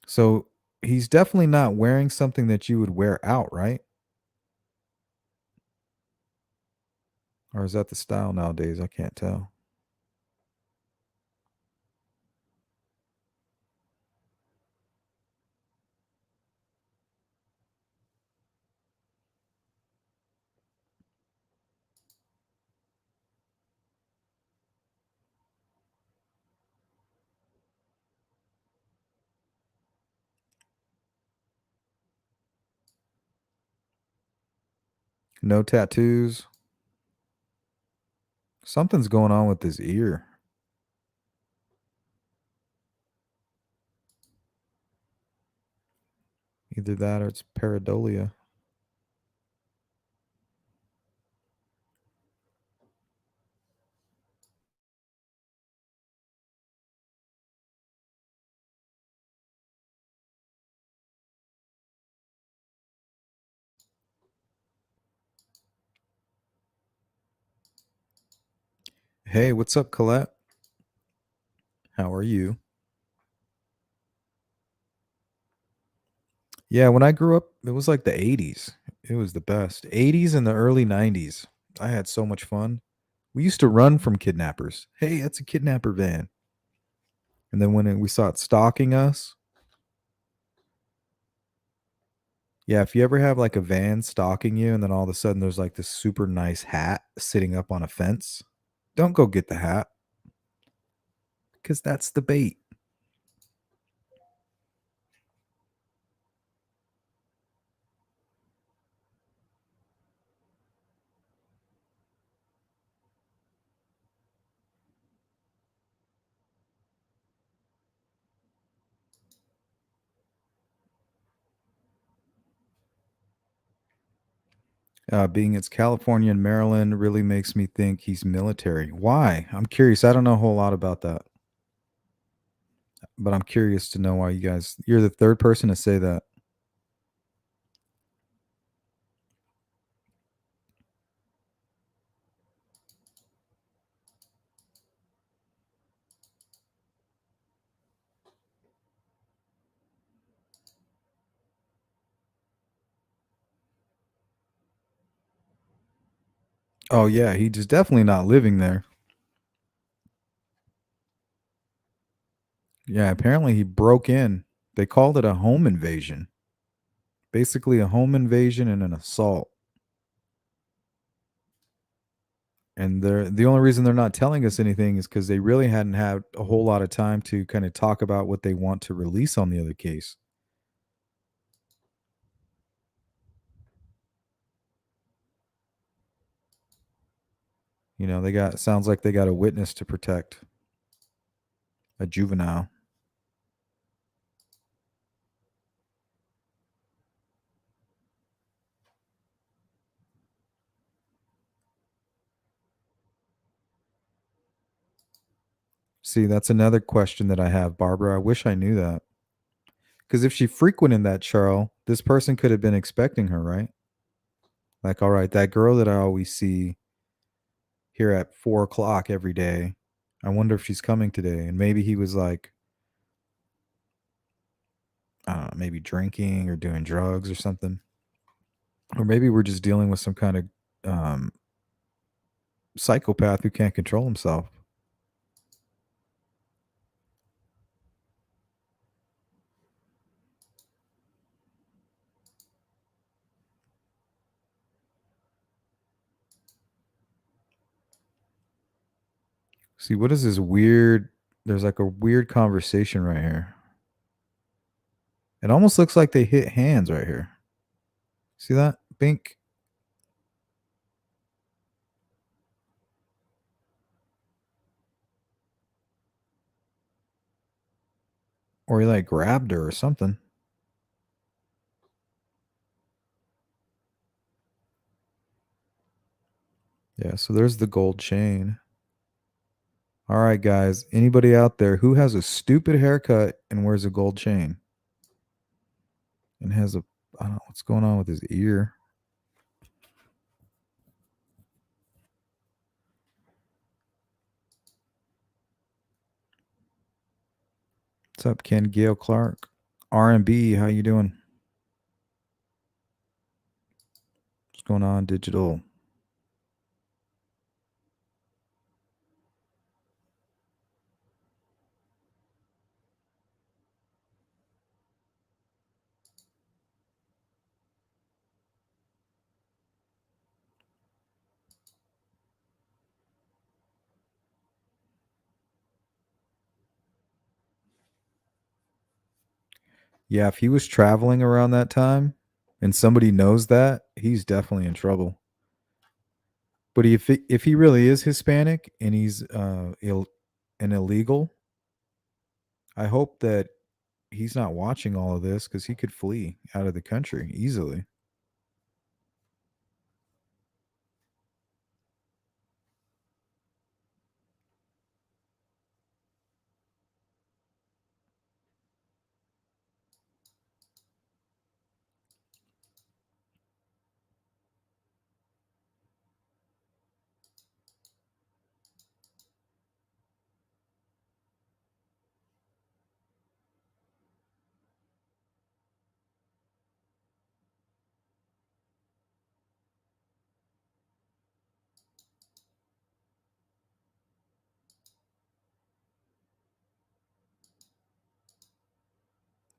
S1: So he's definitely not wearing something that you would wear out, right? Or is that the style nowadays? I can't tell. No tattoos. Something's going on with his ear. Either that or it's pareidolia. Hey, what's up, Colette? How are you? Yeah, when I grew up, it was like the 80s. It was the best. 80s and the early 90s. I had so much fun. We used to run from kidnappers. Hey, that's a kidnapper van. And then when we saw it stalking us, yeah, if you ever have like a van stalking you and then all of a sudden there's like this super nice hat sitting up on a fence, don't go get the hat because that's the bait. Being it's California and Maryland really makes me think he's military. Why? I'm curious. I don't know a whole lot about that, but I'm curious to know why you're the third person to say that. Oh yeah, he just definitely not living there. Yeah, apparently he broke in. They called it a home invasion. Basically a home invasion and an assault. And the only reason they're not telling us anything is because they really hadn't had a whole lot of time to kind of talk about what they want to release on the other case. You know, sounds like they got a witness to protect, a juvenile. See, that's another question that I have, Barbara. I wish I knew that. Because if she frequented that Charles, this person could have been expecting her, right? Like, all right, that girl that I always see here at 4 o'clock every day, I wonder if she's coming today. And maybe he was like, I don't know, maybe drinking or doing drugs or something. Or maybe we're just dealing with some kind of psychopath who can't control himself. See, what is this weird? There's like a weird conversation right here. It almost looks like they hit hands right here. See that? Bink. Or he like grabbed her or something. Yeah, so there's the gold chain. All right, guys. Anybody out there who has a stupid haircut and wears a gold chain? And has a, I don't know what's going on with his ear. What's up, Ken Gail Clark? R&B, how you doing? What's going on, digital? Yeah, if he was traveling around that time and somebody knows that, he's definitely in trouble. But if he really is Hispanic and he's an illegal, I hope that he's not watching all of this because he could flee out of the country easily.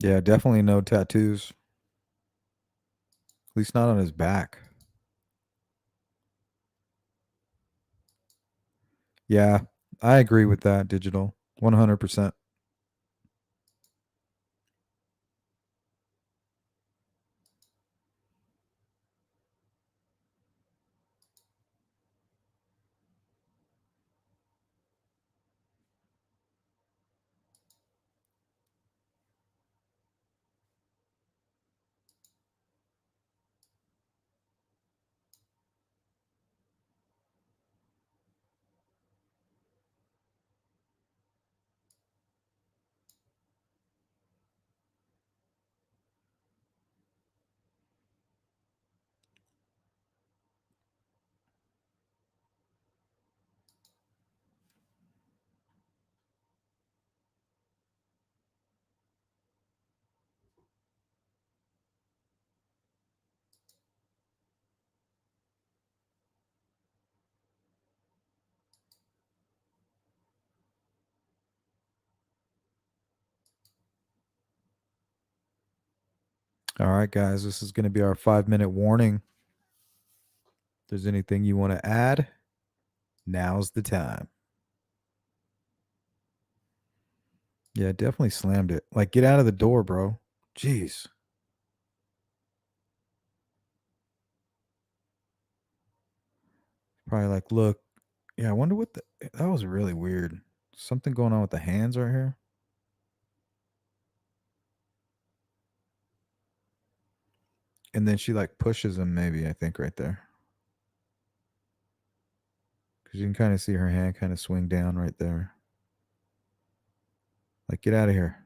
S1: Yeah, definitely no tattoos. At least not on his back. Yeah, I agree with that, Digital. 100%. All right, guys, this is going to be our 5-minute warning. If there's anything you want to add, now's the time. Yeah, definitely slammed it. Like, get out of the door, bro. Jeez. Probably like, look. Yeah, I wonder what that was really weird. Something going on with the hands right here. And then she like pushes him maybe, I think, right there. Because you can kind of see her hand kind of swing down right there. Like, get out of here.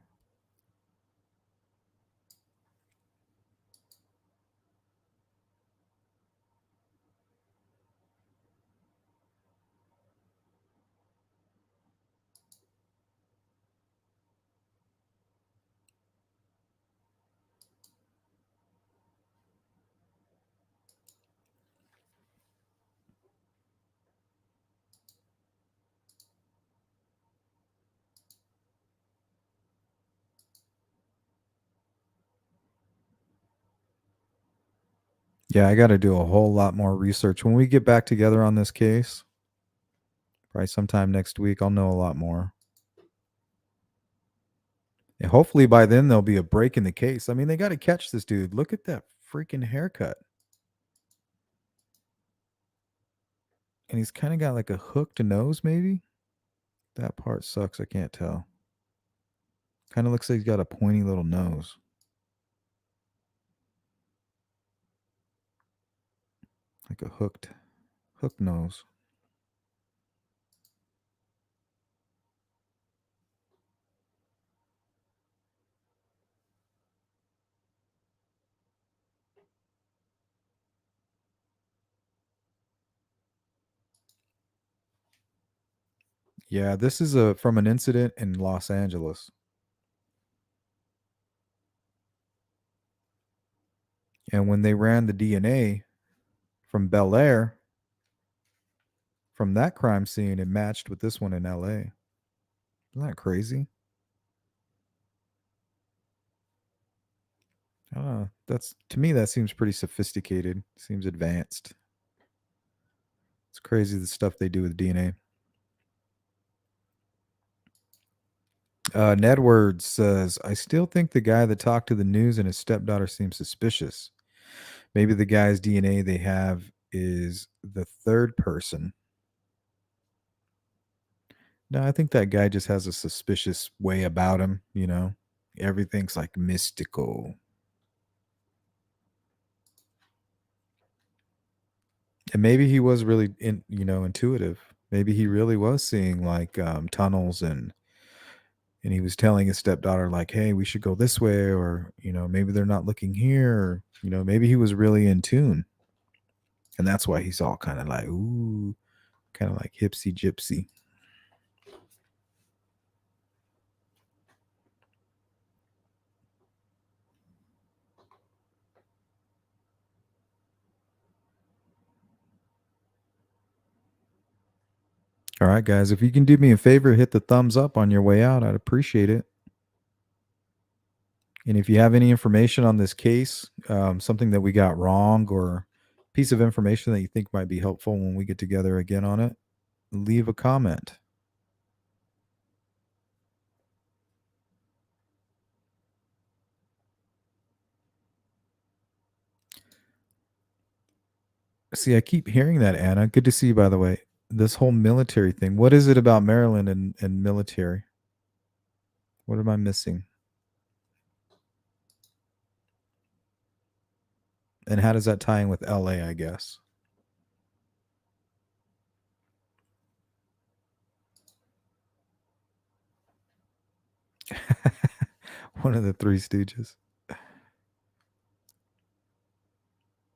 S1: Yeah, I got to do a whole lot more research. When we get back together on this case, probably sometime next week, I'll know a lot more. And hopefully by then there'll be a break in the case. I mean, they got to catch this dude. Look at that freaking haircut. And he's kind of got like a hooked nose, maybe. That part sucks. I can't tell. Kind of looks like he's got a pointy little nose. Like a hooked nose. Yeah, this is from an incident in Los Angeles. And when they ran the DNA from Bel Air, from that crime scene, it matched with this one in LA. Isn't that crazy? I don't know. To me, that seems pretty sophisticated. Seems advanced. It's crazy the stuff they do with DNA. Ned Words says, I still think the guy that talked to the news and his stepdaughter seems suspicious. Maybe the guy's DNA they have is the third person. No, I think that guy just has a suspicious way about him, you know? Everything's like mystical. And maybe he was really intuitive. Maybe he really was seeing like tunnels and he was telling his stepdaughter like, hey, we should go this way, or maybe they're not looking here, or maybe he was really in tune, and that's why he's all kind of like, ooh, kind of like hipsy gypsy. All right, guys, if you can do me a favor, hit the thumbs up on your way out. I'd appreciate it. And if you have any information on this case, something that we got wrong or piece of information that you think might be helpful when we get together again on it, leave a comment. See, I keep hearing that, Anna. Good to see you, by the way. This whole military thing. What is it about Maryland and military? What am I missing? And how does that tie in with LA, I guess? One of the Three Stooges.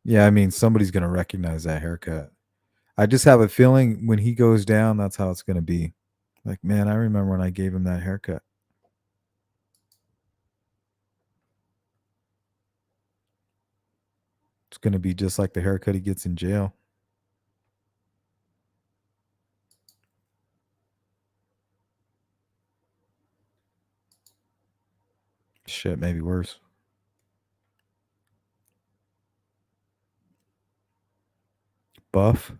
S1: Yeah, I mean, somebody's going to recognize that haircut. I just have a feeling when he goes down, that's how it's going to be. Like, man, I remember when I gave him that haircut. It's going to be just like the haircut he gets in jail. Shit, maybe worse. Buff.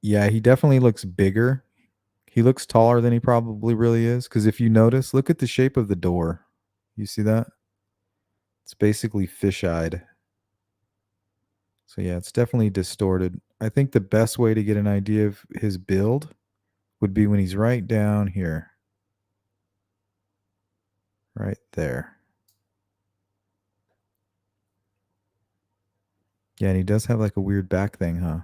S1: Yeah, he definitely looks bigger. He looks taller than he probably really is. Because if you notice, look at the shape of the door. You see that? It's basically fish-eyed. So yeah, it's definitely distorted. I think the best way to get an idea of his build would be when he's right down here. Right there. Yeah, and he does have like a weird back thing, huh?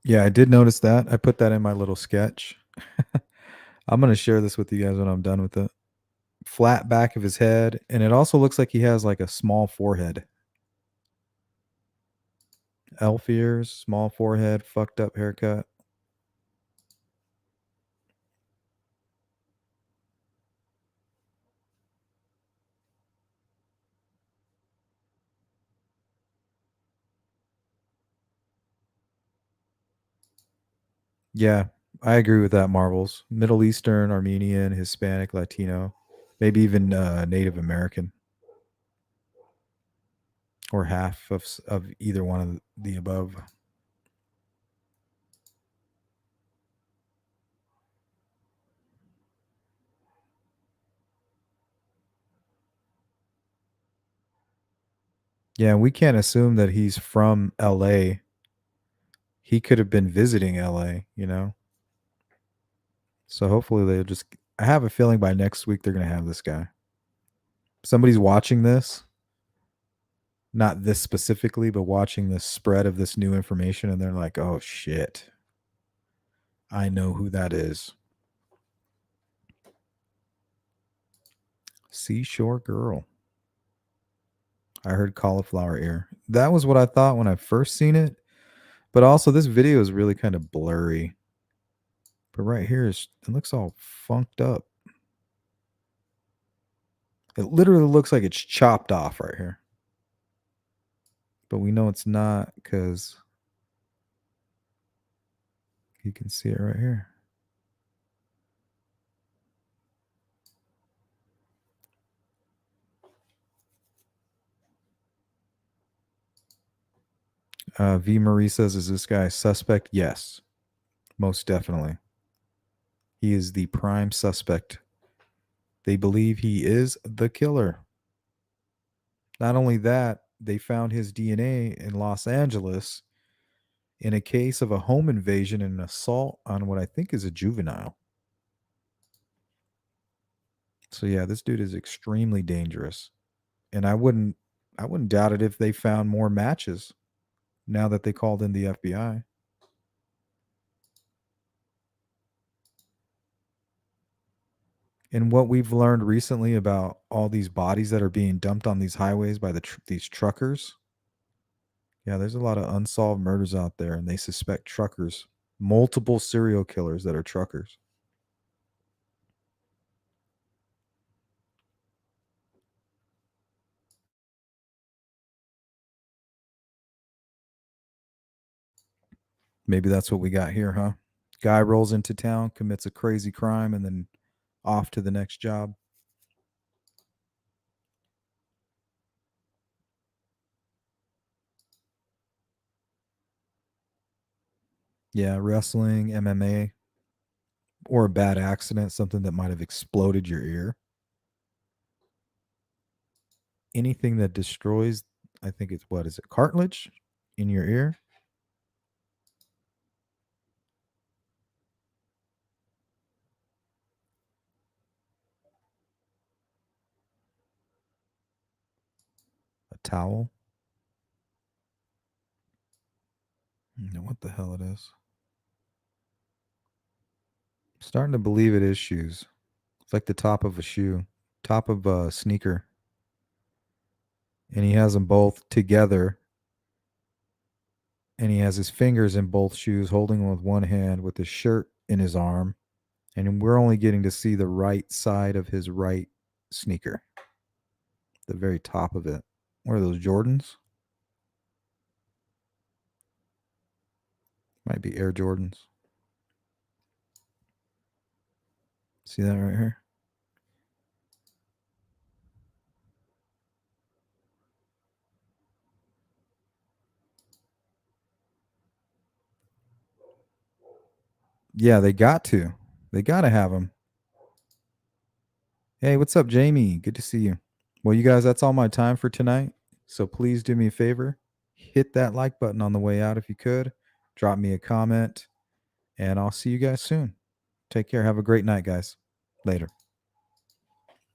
S1: Yeah, I did notice that. I put that in my little sketch. I'm going to share this with you guys when I'm done with it. Flat back of his head, and it also looks like he has like a small forehead. Elf ears, small forehead, fucked up haircut. Yeah, I agree with that, Marbles. Middle Eastern, Armenian, Hispanic, Latino, maybe even Native American. Or half of either one of the above. Yeah, we can't assume that he's from LA. He could have been visiting LA, you know? So hopefully they'll just, I have a feeling by next week they're going to have this guy. Somebody's watching this, not this specifically, but watching the spread of this new information, and they're like, oh shit, I know who that is. Seashore Girl. I heard cauliflower ear. That was what I thought when I first seen it. But also this video is really kind of blurry. But right here it looks all funked up. It literally looks like it's chopped off right here. But we know it's not because you can see it right here. V. Marie says, is this guy a suspect? Yes, most definitely. He is the prime suspect. They believe he is the killer. Not only that, they found his DNA in Los Angeles in a case of a home invasion and an assault on what I think is a juvenile. So yeah, this dude is extremely dangerous. And I wouldn't doubt it if they found more matches now that they called in the FBI. And what we've learned recently about all these bodies that are being dumped on these highways by these truckers, Yeah, there's a lot of unsolved murders out there, and they suspect truckers, multiple serial killers that are truckers. Maybe that's what we got here, huh? Guy rolls into town, commits a crazy crime, and then off to the next job. Yeah, wrestling, MMA, or a bad accident, something that might have exploded your ear. Anything that destroys, I think it's, what is it, cartilage in your ear? A towel? I don't know what the hell it is. I'm starting to believe it is shoes. It's like the top of a shoe, top of a sneaker. And he has them both together. And he has his fingers in both shoes, holding them with one hand with his shirt in his arm. And we're only getting to see the right side of his right sneaker, the very top of it. What are those, Jordans? Might be Air Jordans. See that right here? Yeah, they got to. They got to have them. Hey, what's up, Jamie? Good to see you. Well, you guys, that's all my time for tonight. So please do me a favor. Hit that like button on the way out if you could. Drop me a comment. And I'll see you guys soon. Take care. Have a great night, guys. Later.